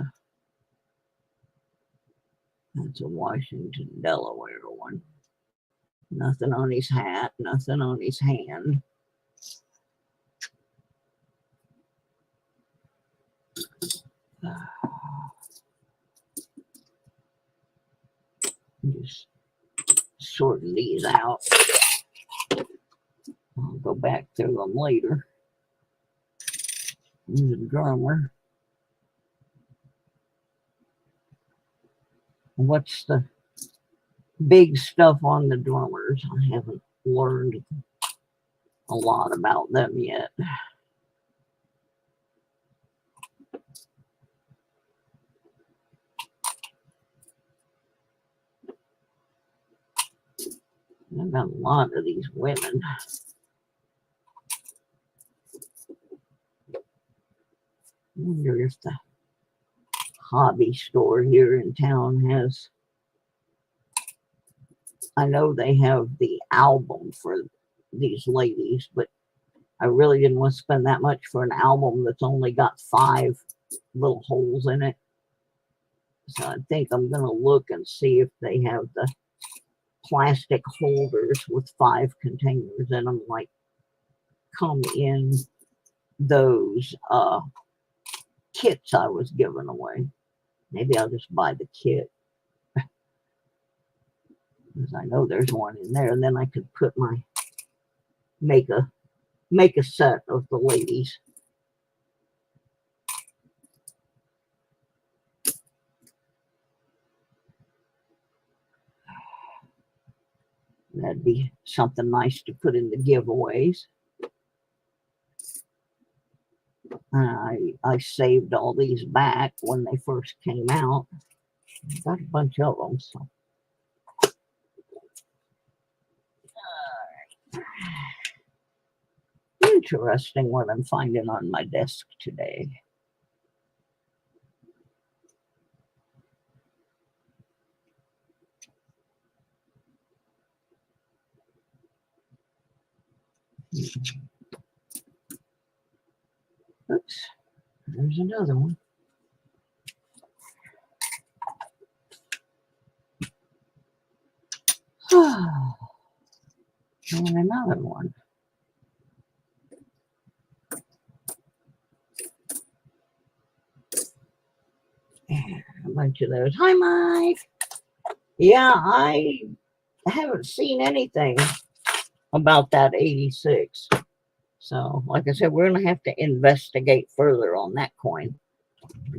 a Washington, Delaware one. Nothing on his hat, nothing on his hand. Just sorting these out. I'll go back through them later. Here's a drummer. What's the big stuff on the drummers? I haven't learned a lot about them yet. I've got a lot of these women. I wonder if the hobby store here in town has, I know they have the album for these ladies, but I really didn't want to spend that much for an album that's only got 5 little holes in it. So I think I'm going to look and see if they have the plastic holders with 5 containers in them, like come in those kits I was giving away. Maybe I'll just buy the kit, because I know there's one in there, and then I could put my make a set of the ladies. That'd be something nice to put in the giveaways. I saved all these back when they first came out. I got a bunch of them. So. Interesting what I'm finding on my desk today. Oops, there's another one. And another one. A bunch of those. Hi, Mike. Yeah, I haven't seen anything about that 86. So, like I said, we're going to have to investigate further on that coin.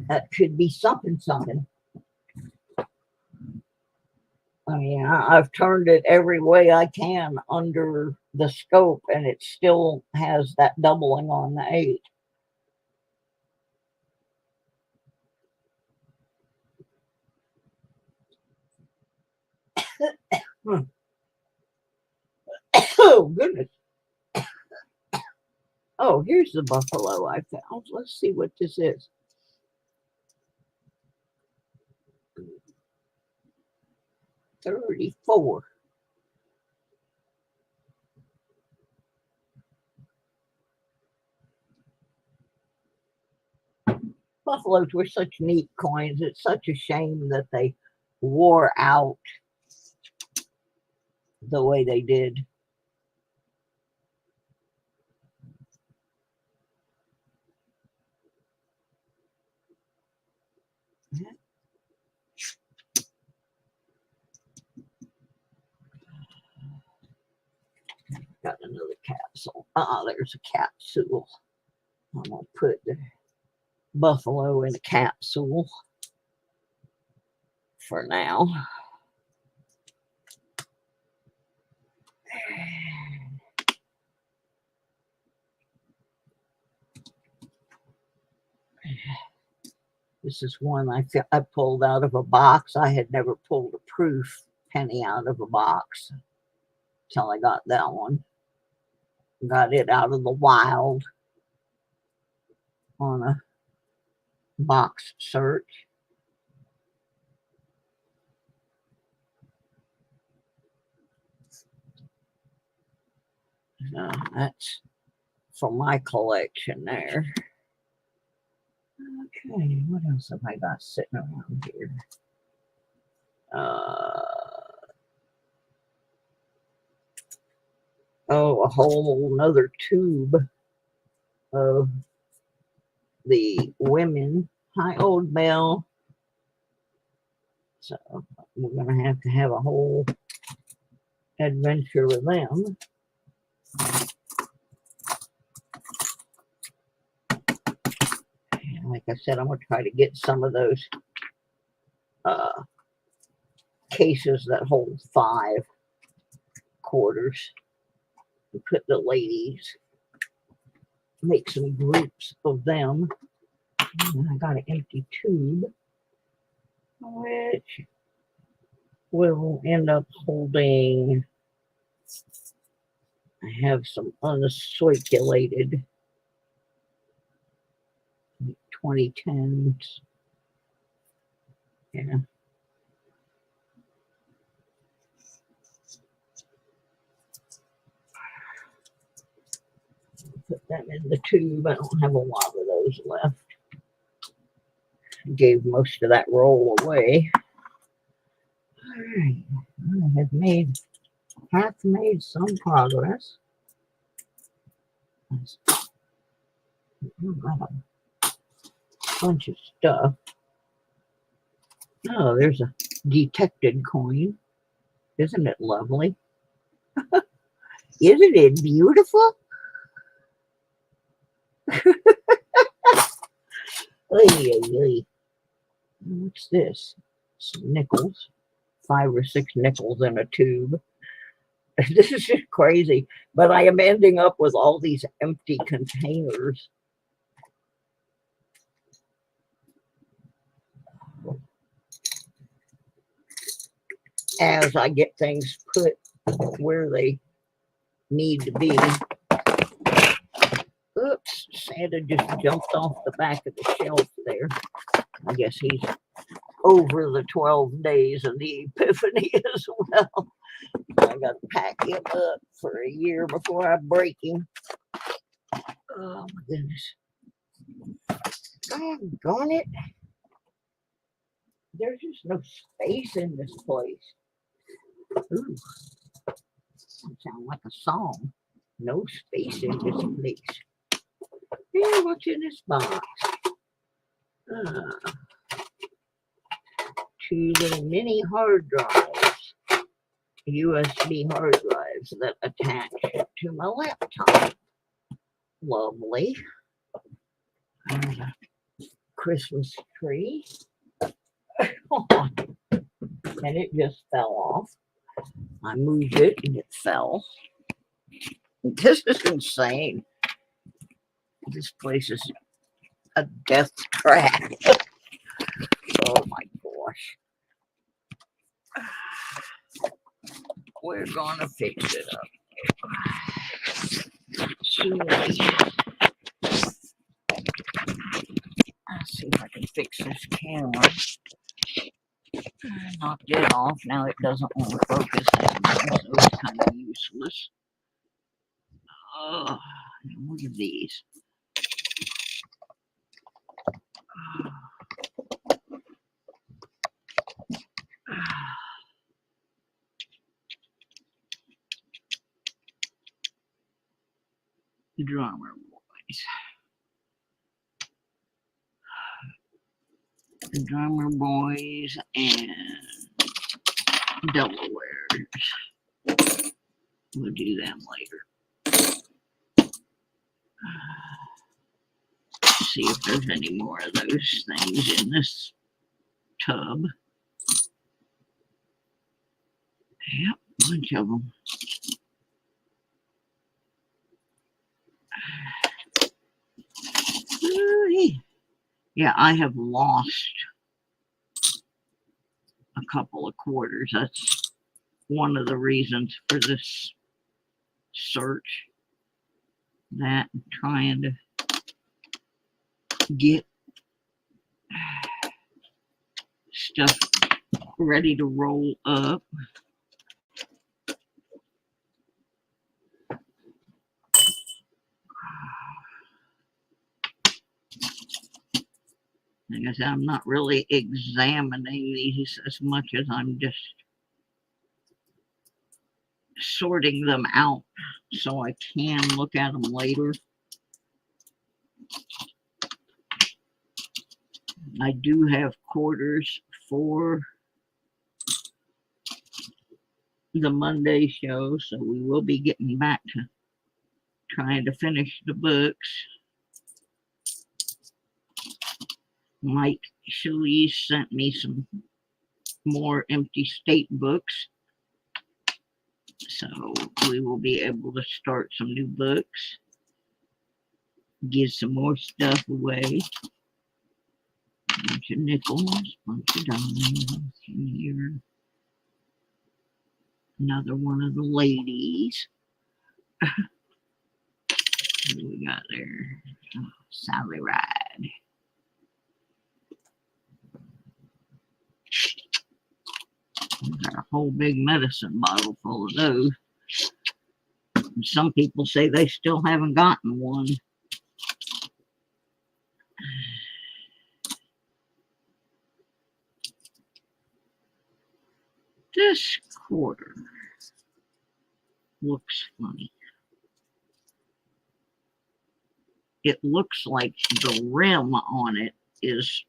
That could be something. I mean, I've turned it every way I can under the scope, and it still has that doubling on the 8. Oh, goodness. Oh, here's the buffalo I found. Let's see what this is. $34. Buffaloes were such neat coins. It's such a shame that they wore out the way they did. Got another capsule. There's a capsule. I'm going to put the buffalo in a capsule for now. This is one I pulled out of a box. I had never pulled a proof penny out of a box until I got that one. Got it out of the wild on a box search. That's for my collection there. Okay, what else have I got sitting around here? A whole another tube of the women. Hi, Old Bell. So we're going to have a whole adventure with them. Like I said, I'm going to try to get some of those cases that hold 5 quarters and put the ladies, make some groups of them. And I got an empty tube, which will end up holding I have some uncirculated 2010s. Yeah. Put them in the tube. I don't have a lot of those left. Gave most of that roll away. All right. I have made some progress. I've got a bunch of stuff. Oh, there's a detected coin. Isn't it lovely? Isn't it beautiful? What's this? Some nickels. 5 or 6 nickels in a tube. This is just crazy. But I am ending up with all these empty containers. As I get things put where they need to be. Oops, Santa just jumped off the back of the shelf there. I guess he's over the 12 days of the Epiphany as well. I got to pack him up for a year before I break him. Oh my goodness. Doggone it. There's just no space in this place. Ooh. That sounds like a song. No space in this place. Yeah, what's in this box? 2 little mini hard drives. USB hard drives that attach to my laptop. Lovely. And a Christmas tree. And it just fell off. I moved it and it fell. This is insane. This place is a death trap. Oh my gosh. We're gonna fix it up. Let's see if I can fix this camera. Knocked it off. Now it doesn't want to focus anymore, so it's kind of useless. Oh, look at these. The Drummer Boys. The Drummer Boys and Delawares. We'll do them later. See if there's any more of those things in this tub. Yep, a bunch of them. Yeah, I have lost a couple of quarters. That's one of the reasons for this search. That I'm trying to get stuff ready to roll up. Like I said, I'm not really examining these as much as I'm just sorting them out so I can look at them later. I do have quarters for the Monday show, so we will be getting back to trying to finish the books. Mike Shalise sent me some more empty state books, so we will be able to start some new books, give some more stuff away. Bunch of nickels, bunch of dimes in here. Another one of the ladies. What do we got there? Oh, Sally Ride. Got a whole big medicine bottle full of those. And some people say they still haven't gotten one. This quarter looks funny. It looks like the rim on it is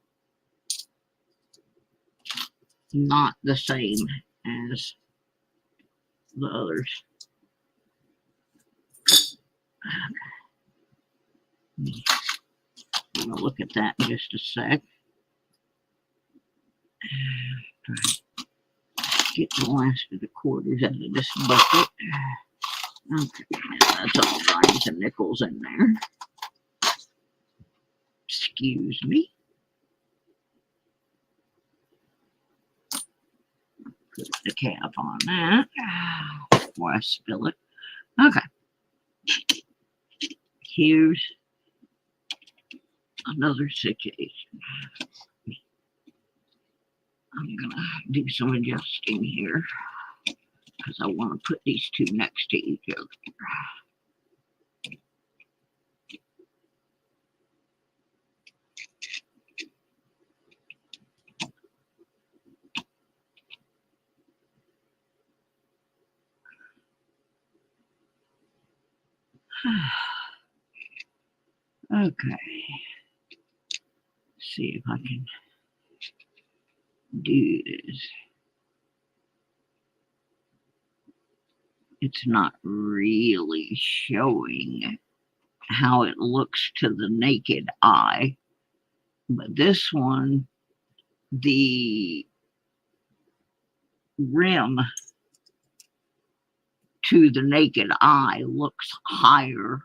not the same as the others. I'm going to look at that in just a sec. Get the last of the quarters out of this bucket. Okay, that's all dimes and nickels in there. Excuse me. Put the cap on that before I spill it. Okay. Here's another situation. I'm going to do some adjusting here because I want to put these two next to each other. Okay. See if I can do this. It's not really showing how it looks to the naked eye, but this one, the rim to the naked eye looks higher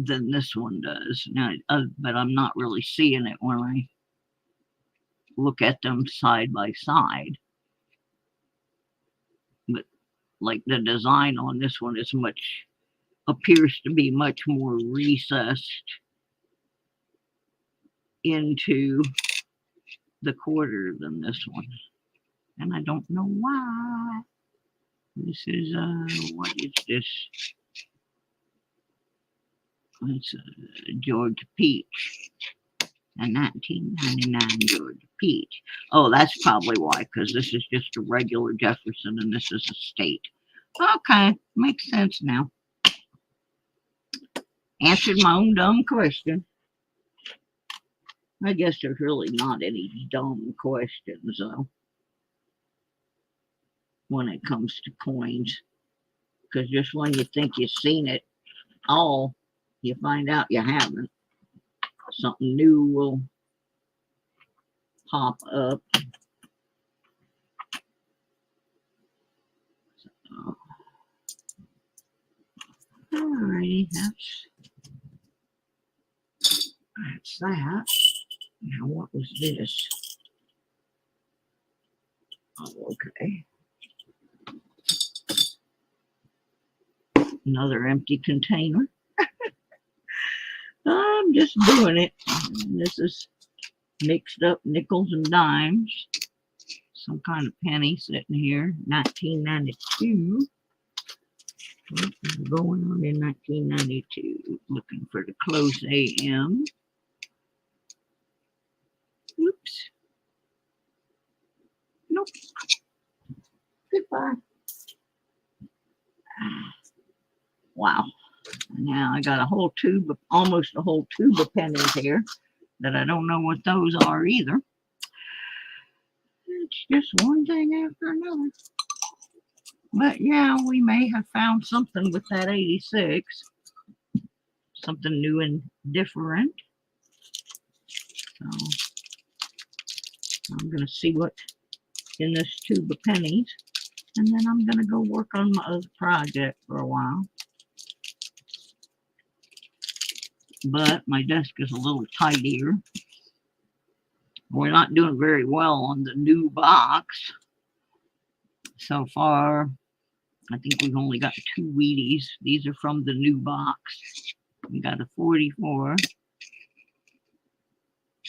than this one does. Now, but I'm not really seeing it when I look at them side by side. But like the design on this one is appears to be much more recessed into the quarter than this one. And I don't know why. This is, what is this? It's a Georgia Peach. A 1999 Georgia Peach. Oh, that's probably why, because this is just a regular Jefferson and this is a state. Okay, makes sense now. Answered my own dumb question. I guess there's really not any dumb questions, though, when it comes to coins. Because just when you think you've seen it all, you find out you haven't. Something new will pop up. So, alrighty, that's that. Now, what was this? Oh, okay. Another empty container. I'm just doing it. This is mixed up nickels and dimes. Some kind of penny sitting here. 1992. What is going on in 1992? Looking for the close AM. Oops. Nope. Goodbye. Wow. Now I got a whole tube of, almost a whole tube of pennies here that I don't know what those are either. It's just one thing after another. But yeah, we may have found something with that 86. Something new and different. So I'm going to see what's in this tube of pennies. And then I'm going to go work on my other project for a while. But my desk is a little tidier. We're not doing very well on the new box so far. I think we've only got 2 Wheaties. These are from the new box. We got a 44,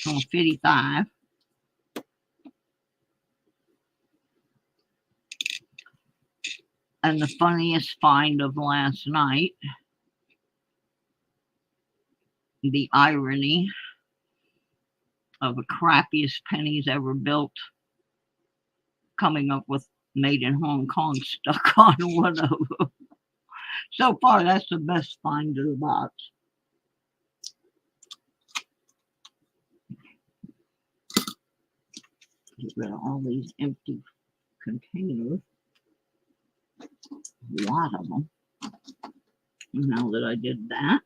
a 55, and the funniest find of last night, the irony of the crappiest pennies ever built coming up with made in Hong Kong stuck on one of them. So far, that's the best find of the box. Get rid of all these empty containers. A lot of them. Now that I did that,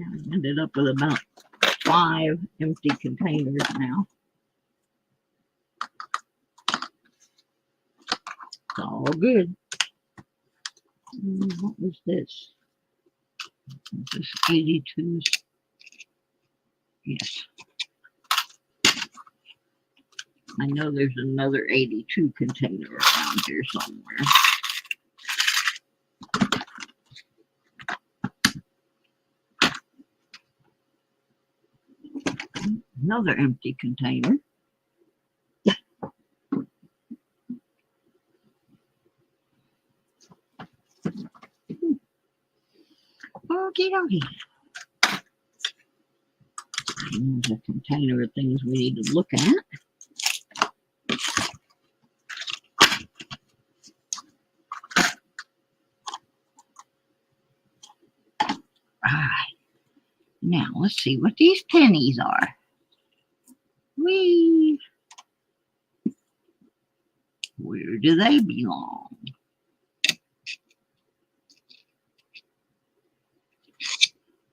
I ended up with about 5 empty containers now. It's all good. What was this? Is this 82s? Yes. I know there's another 82 container around here somewhere. Another empty container. Okie dokie. There's a container of things we need to look at. Alright. Now let's see what these pennies are. Whee! Where do they belong?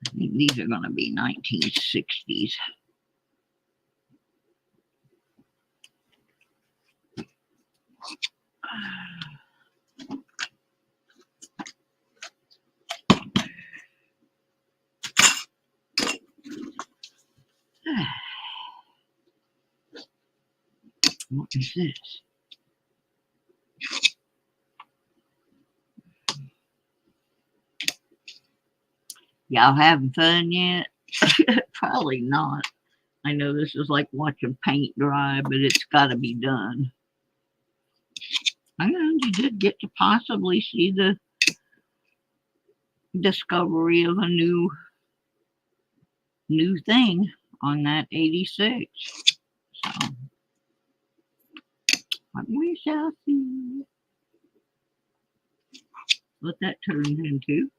I think these are going to be 1960s. What is this? Y'all having fun yet? Probably not. I know this is like watching paint dry, but it's got to be done. I know you did get to possibly see the discovery of a new thing on that 86. So, what we shall see what that turns into.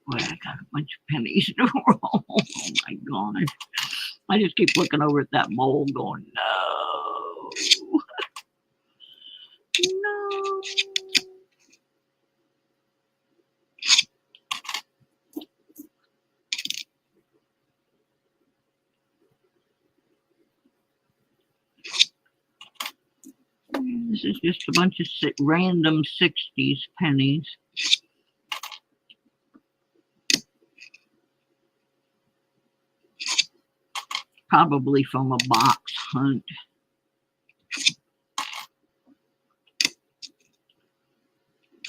Boy, I got a bunch of pennies to roll. Oh my gosh. I just keep looking over at that mold going, no. No. This is just a bunch of random 60s pennies. Probably from a box hunt.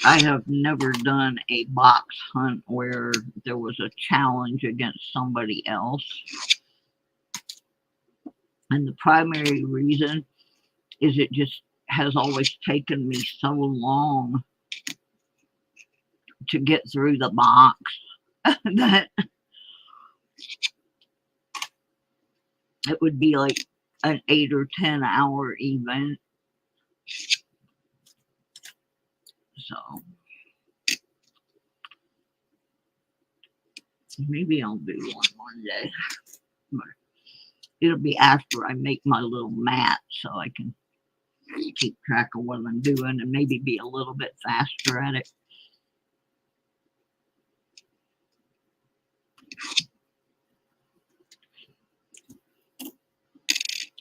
I have never done a box hunt where there was a challenge against somebody else. And the primary reason is it just has always taken me so long to get through the box that it would be like an 8 or 10 hour event. So maybe I'll do one day. But it'll be after I make my little mat so I can keep track of what I'm doing and maybe be a little bit faster at it.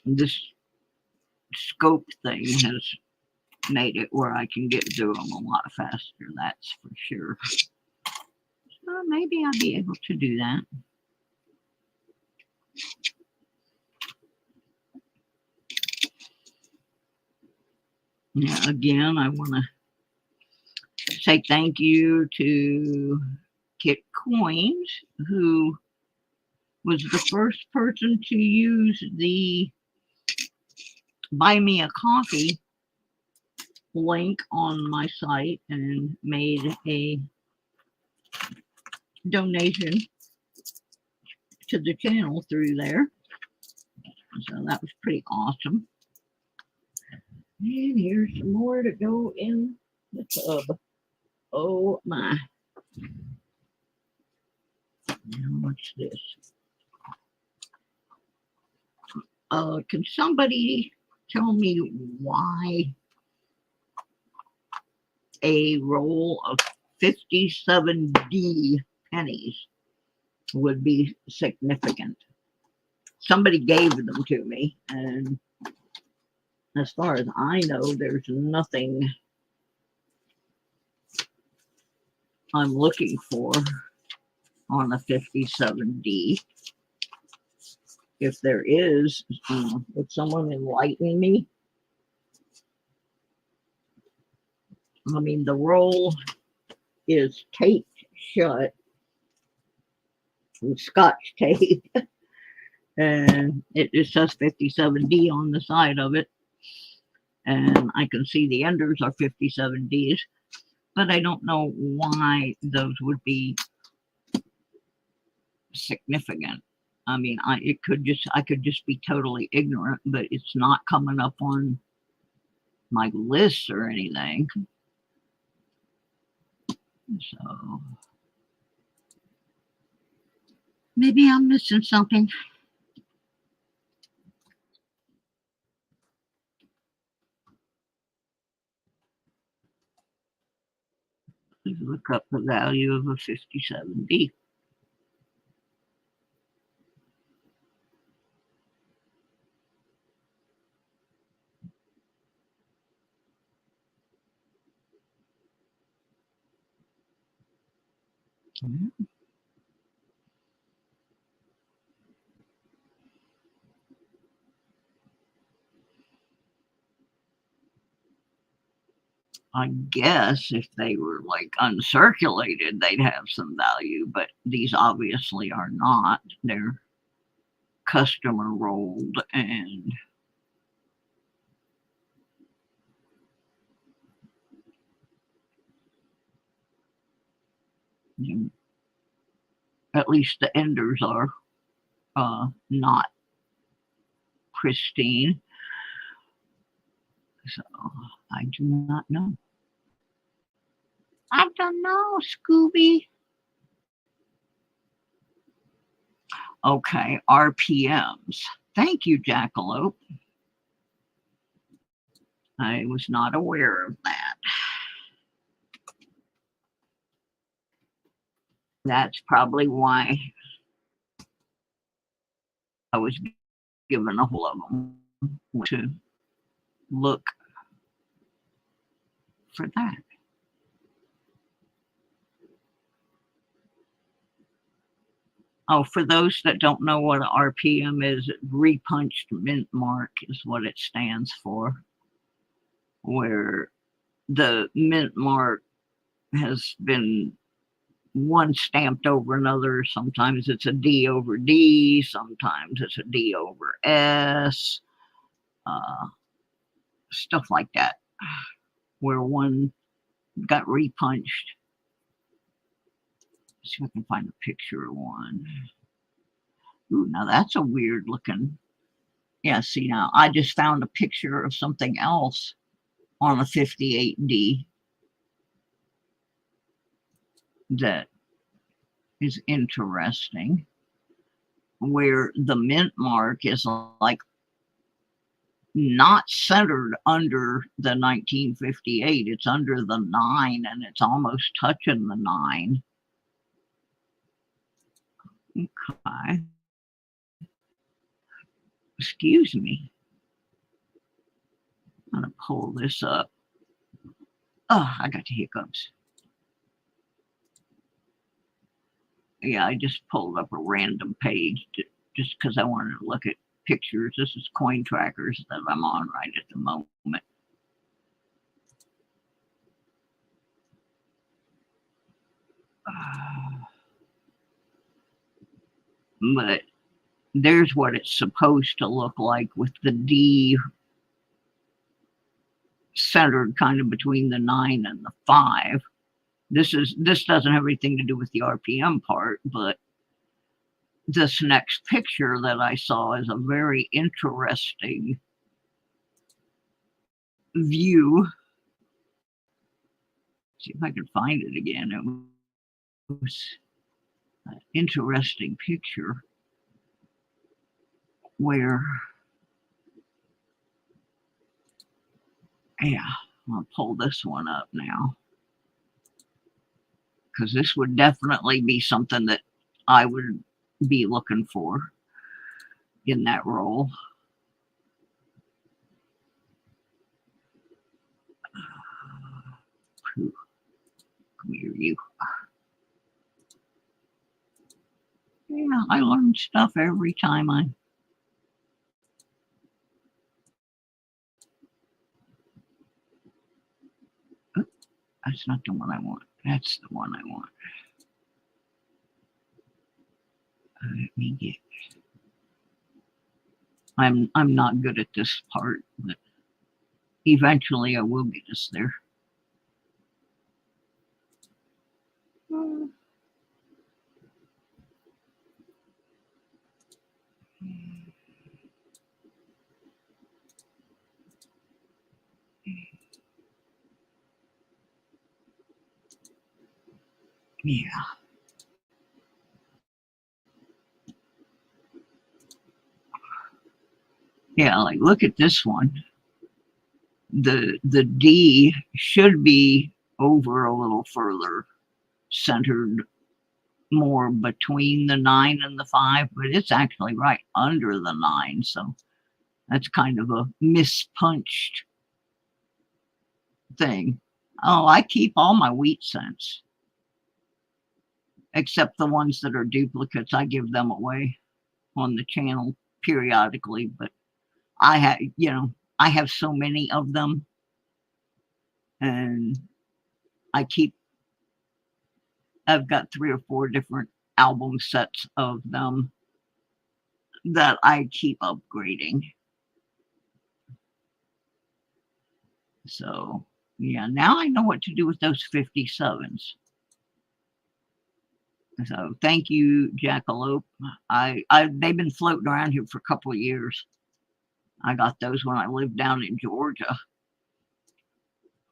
This scope thing has made it where I can get through them a lot faster, that's for sure. So maybe I'll be able to do that. Yeah, again, I want to say thank you to Kit Coins, who was the first person to use the Buy Me a Coffee link on my site and made a donation to the channel through there. So that was pretty awesome. And here's some more to go in the tub. Oh my. Now what's this? Can somebody tell me why a roll of 57D pennies would be significant? Somebody gave them to me, and as far as I know, there's nothing I'm looking for on a 57D. If there is, would someone enlighten me? I mean, the roll is taped shut with Scotch tape, and it just says 57D on the side of it. And I can see the enders are 57Ds, but I don't know why those would be significant. I mean, I could just be totally ignorant, but it's not coming up on my list or anything. So maybe I'm missing something. Let's look up the value of a 57D. I guess if they were like uncirculated, they'd have some value, but these obviously are not. They're customer rolled, and at least the enders are not pristine. So I do not know. I don't know, Scooby. Okay, RPMs. Thank you, Jackalope. I was not aware of that. That's probably why I was given a whole of them to look for that. Oh, for those that don't know what an RPM is, repunched mint mark is what it stands for, where the mint mark has been one stamped over another. Sometimes it's a D over D, sometimes it's a D over S, stuff like that, where one got repunched. Let's see if I can find a picture of one. Ooh, now that's a weird looking. Yeah, see, now I just found a picture of something else on a 58D that is interesting, where the mint mark is like not centered under the 1958. It's under the 9 and it's almost touching the 9. Okay. Excuse me. I'm going to pull this up. Oh, I got the hiccups. Yeah, I just pulled up a random page just because I wanted to look at pictures. This is Coin Trackers that I'm on right at the moment. But there's what it's supposed to look like with the D centered kind of between the 9 and the 5. This doesn't have anything to do with the RPM part, but this next picture that I saw is a very interesting view. See if I can find it again. It was an interesting picture where, yeah, I'll pull this one up now, because this would definitely be something that I would be looking for in that role. Come here, you. Yeah, I learn stuff every time I... Oh, that's not the one I want. That's the one I want. Let me get... I'm not good at this part, but eventually I will get us there. Yeah. Yeah, like look at this one. The D should be over a little further, centered more between the 9 and the 5, but it's actually right under the 9, so that's kind of a mispunched thing. Oh, I keep all my wheat cents, except the ones that are duplicates. I give them away on the channel periodically, but I have, I have so many of them, and I've got 3 or 4 different album sets of them that I keep upgrading. So yeah, now I know what to do with those 57s. So thank you, Jackalope. They've been floating around here for a couple of years. I got those when I lived down in Georgia.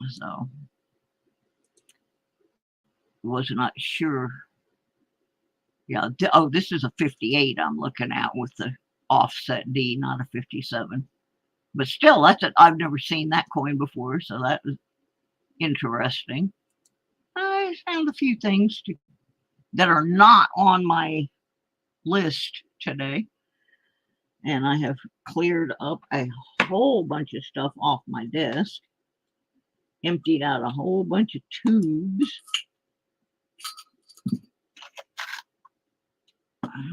So was not sure. Yeah. Oh, this is a 58 I'm looking at with the offset D, not a 57. But still, I've never seen that coin before, so that was interesting. I found a few things that are not on my list today, and I have cleared up a whole bunch of stuff off my desk, emptied out a whole bunch of tubes.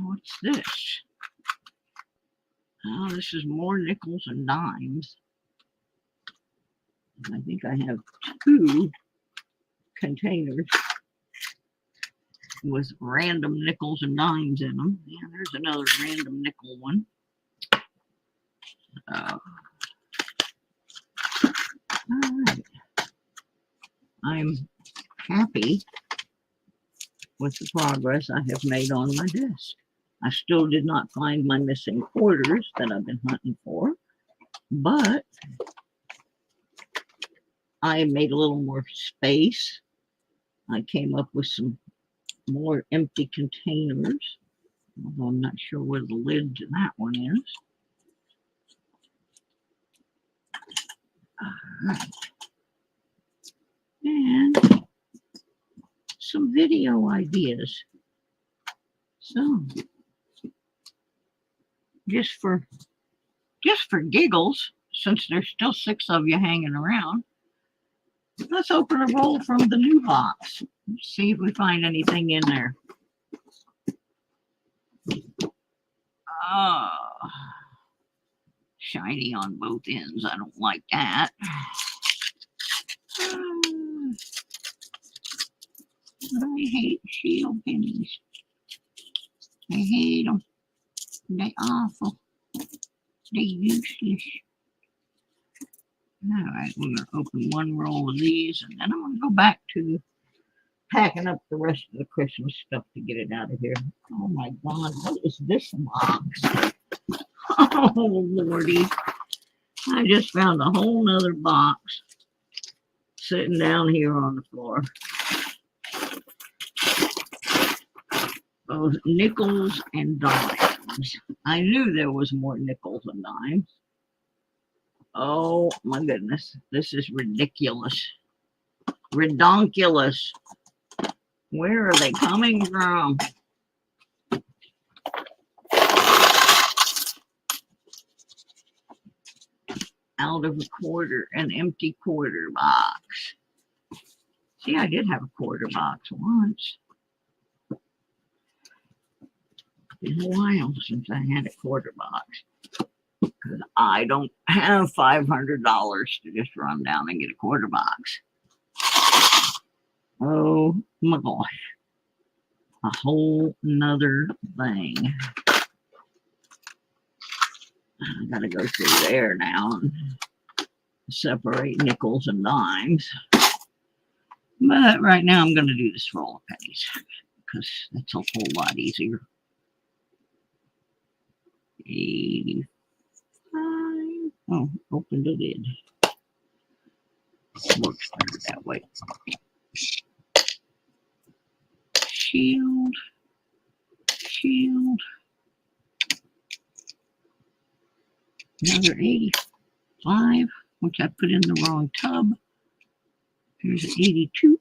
What's this? Oh, this is more nickels and dimes. I think I have 2 containers with random nickels and dimes in them. Yeah, there's another random nickel one. All right. I'm happy with the progress I have made on my desk. I still did not find my missing quarters that I've been hunting for, but I made a little more space. I came up with some more empty containers. Although I'm not sure where the lid to that one is. All right. And some video ideas. So, just for giggles, since there's still 6 of you hanging around, let's open a roll from the new box. See if we find anything in there. Oh, shiny on both ends. I don't like that. I hate shield pennies. I hate them. They're awful. They're useless. All right, we're going to open one roll of these, and then I'm going to go back to packing up the rest of the Christmas stuff to get it out of here. Oh my God, what is this box? Oh Lordy. I just found a whole nother box sitting down here on the floor of nickels and dimes. I knew there was more nickels and dimes. Oh my goodness, this is ridiculous. Redonkulous. Where are they coming from? Out of a quarter, an empty quarter box. See, I did have a quarter box once. It's been a while since I had a quarter box. Because I don't have $500 to just run down and get a quarter box. Oh my gosh. A whole nother thing. I gotta go through there now and separate nickels and dimes. But right now I'm gonna do this roll of pennies because that's a whole lot easier. 85. Oh, open the lid. Works better that way. Shield. Shield. Another 85, which I put in the wrong tub. Here's an 82.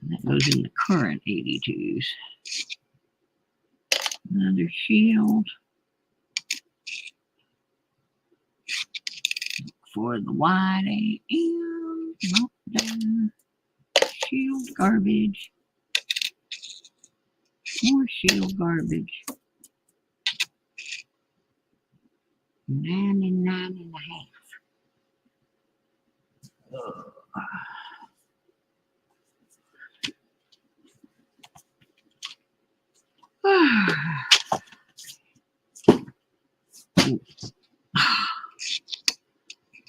And that goes in the current 82s. Another shield. For the wide AM. Not there. Shield garbage. More shield garbage. 99 and a half.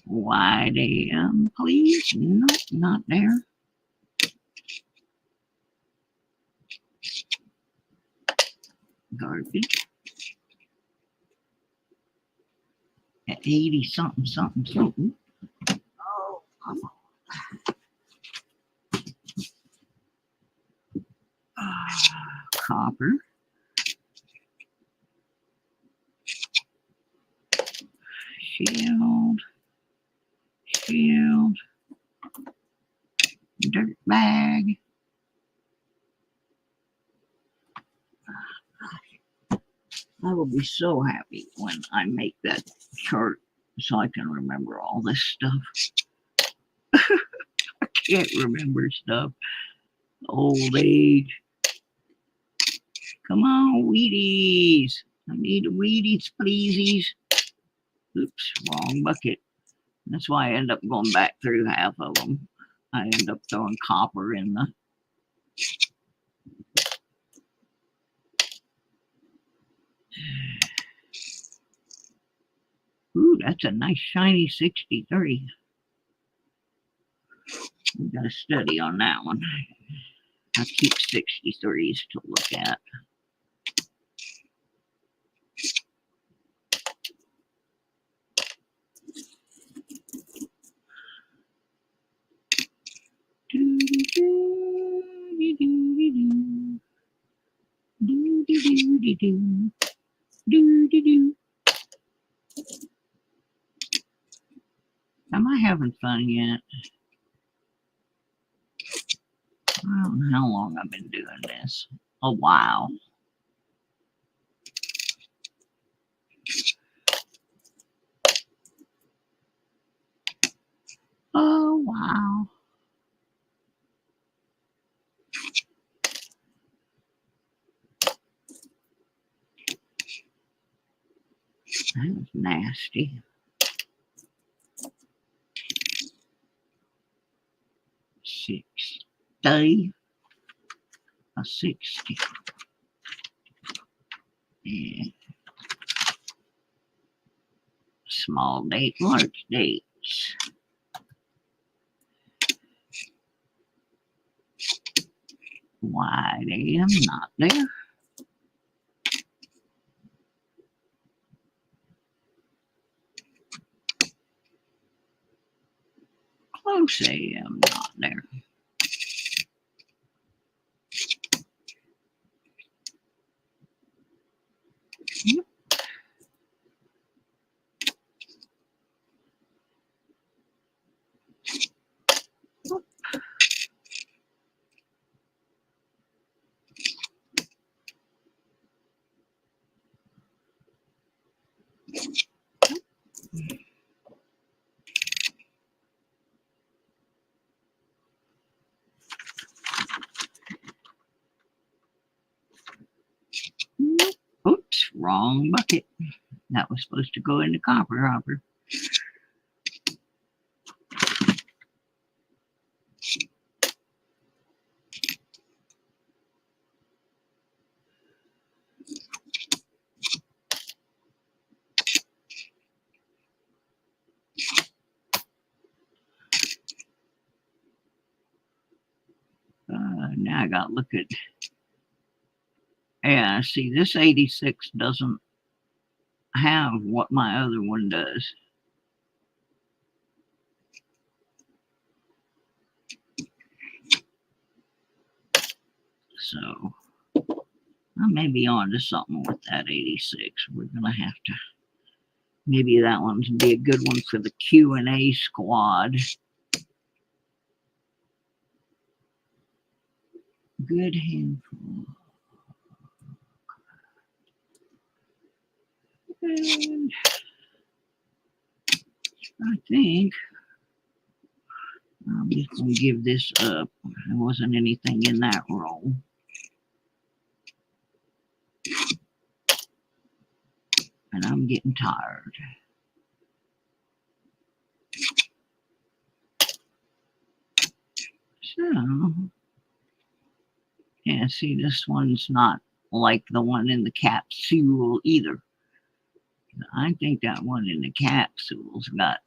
Wide AM, please. No, not there. Garbage. At 80 something, something, something. Oh, come on. Copper. Shield. Shield. Dirt bag. I will be so happy when I make that chart so I can remember all this stuff. I can't remember stuff. Old age. Come on, Wheaties. I need a Wheaties, pleasies. Oops, wrong bucket. That's why I end up going back through half of them. I end up throwing copper in the... Ooh, that's a nice shiny 63. We got to study on that one. I keep 63s to look at. doo doo. Doo doo doo. Am I having fun yet? I don't know how long I've been doing this. A while. Oh, wow. That was nasty. 60. A 60. Yeah. Small date, large dates. Wide AM, not there. Close AM, not there. Yep. Oops, wrong bucket. That was supposed to go in the copper hopper. Now I got to look at. Yeah, see, this 86 doesn't have what my other one does. So I may be on to something with that 86. We're gonna have to. Maybe that one's be a good one for the Q&A squad. Good handful. And I think I'm just going to give this up. There wasn't anything in that roll. And I'm getting tired. So, yeah, see, this one's not like the one in the capsule either. I think that one in the capsule's got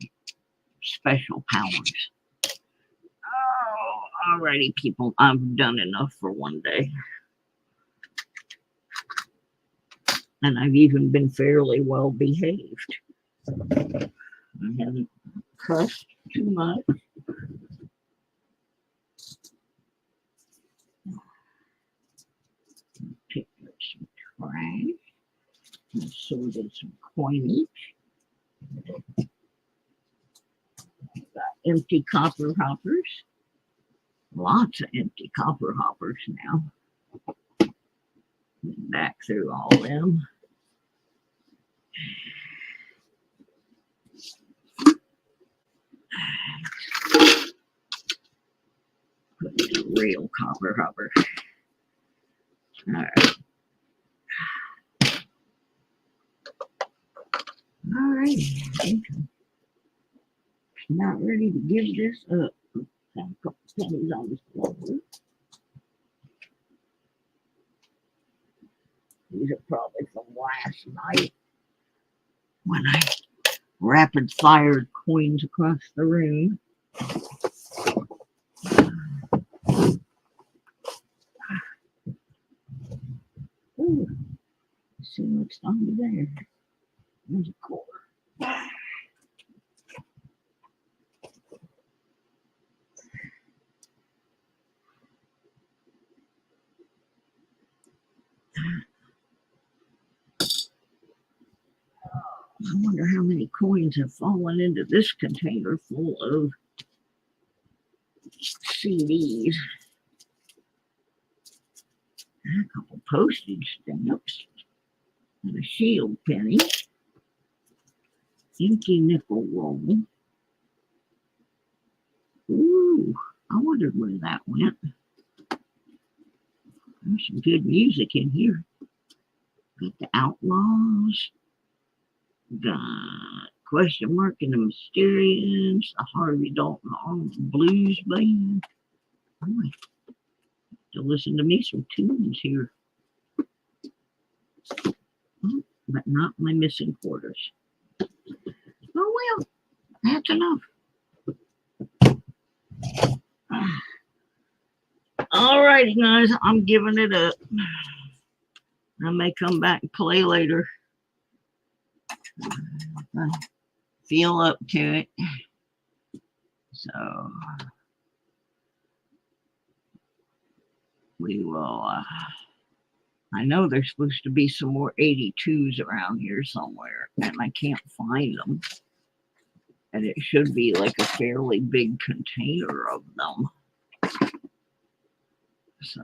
special powers. Oh, alrighty, people. I've done enough for one day. And I've even been fairly well behaved. I haven't cussed too much. Picked up some trash. I sorted some coinage. Got empty copper hoppers. Lots of empty copper hoppers now. Went back through all them. Put in a real copper hopper. Alright. Alright. Not ready to give this up. Got a couple pennies on this floor. These are probably from last night when I rapid fired coins across the room. Ooh, let's see what's under there. There's a quarter. wonder how many coins have fallen into this container full of CDs. A couple postage stamps and a shield penny. Inky nickel roll. Ooh, I wondered where that went. There's some good music in here. Got the Outlaws. Got Question Mark and the Mysterians. The Harvey Dalton Blues Band. Boy, to listen to me some tunes here. Oh, but not my missing quarters. Oh well, that's enough. Alrighty, guys, I'm giving it up. I may come back and play later. I feel up to it. So we will. I know there's supposed to be some more 82s around here somewhere, and I can't find them. And it should be like a fairly big container of them. So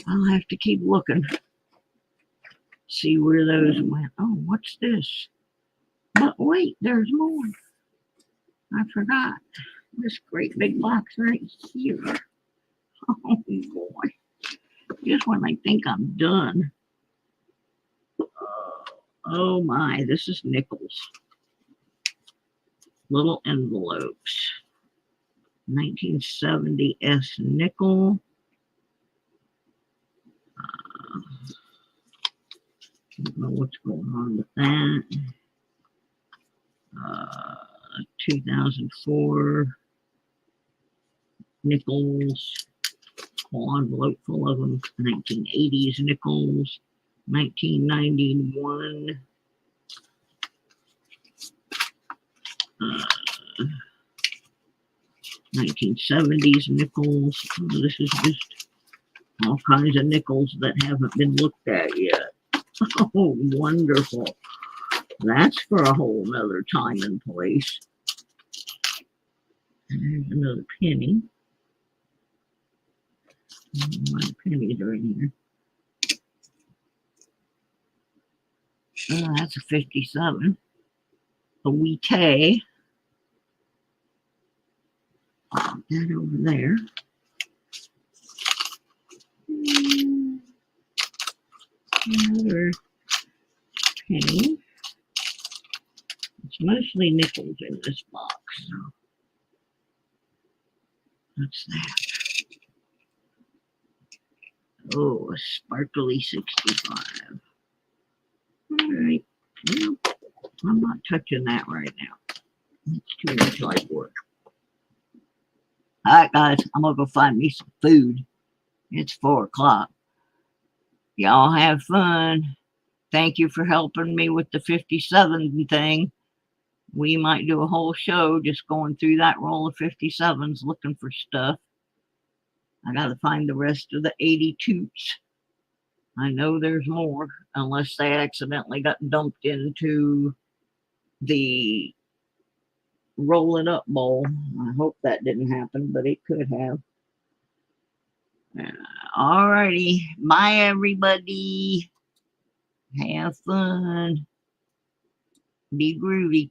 I'll have to keep looking. See where those went. Oh, what's this? But wait, there's more. I forgot. This great big box right here. Oh boy. Just when I think I'm done. Oh my, this is nickels. Little envelopes. 1970 S nickel. Don't know what's going on with that. 2004 nickels. Whole envelope full of them. 1980s nickels. 1991. 1970s nickels. Oh, this is just all kinds of nickels that haven't been looked at yet. Oh, wonderful. That's for a whole nother time and place. There's another penny. My pennies are in here. Oh, that's a 57. A wee Tay. Put that over there. Another penny. It's mostly nickels in this box. So what's that? Oh, a sparkly 65. All right. Well, I'm not touching that right now. It's too much like work. All right, guys, I'm going to go find me some food. It's 4 o'clock. Y'all have fun. Thank you for helping me with the 57 thing. We might do a whole show just going through that roll of 57s looking for stuff. I got to find the rest of the 82s. I know there's more, unless they accidentally got dumped into the rolling up bowl. I hope that didn't happen, but it could have. Alrighty. Bye, everybody. Have fun. Be groovy.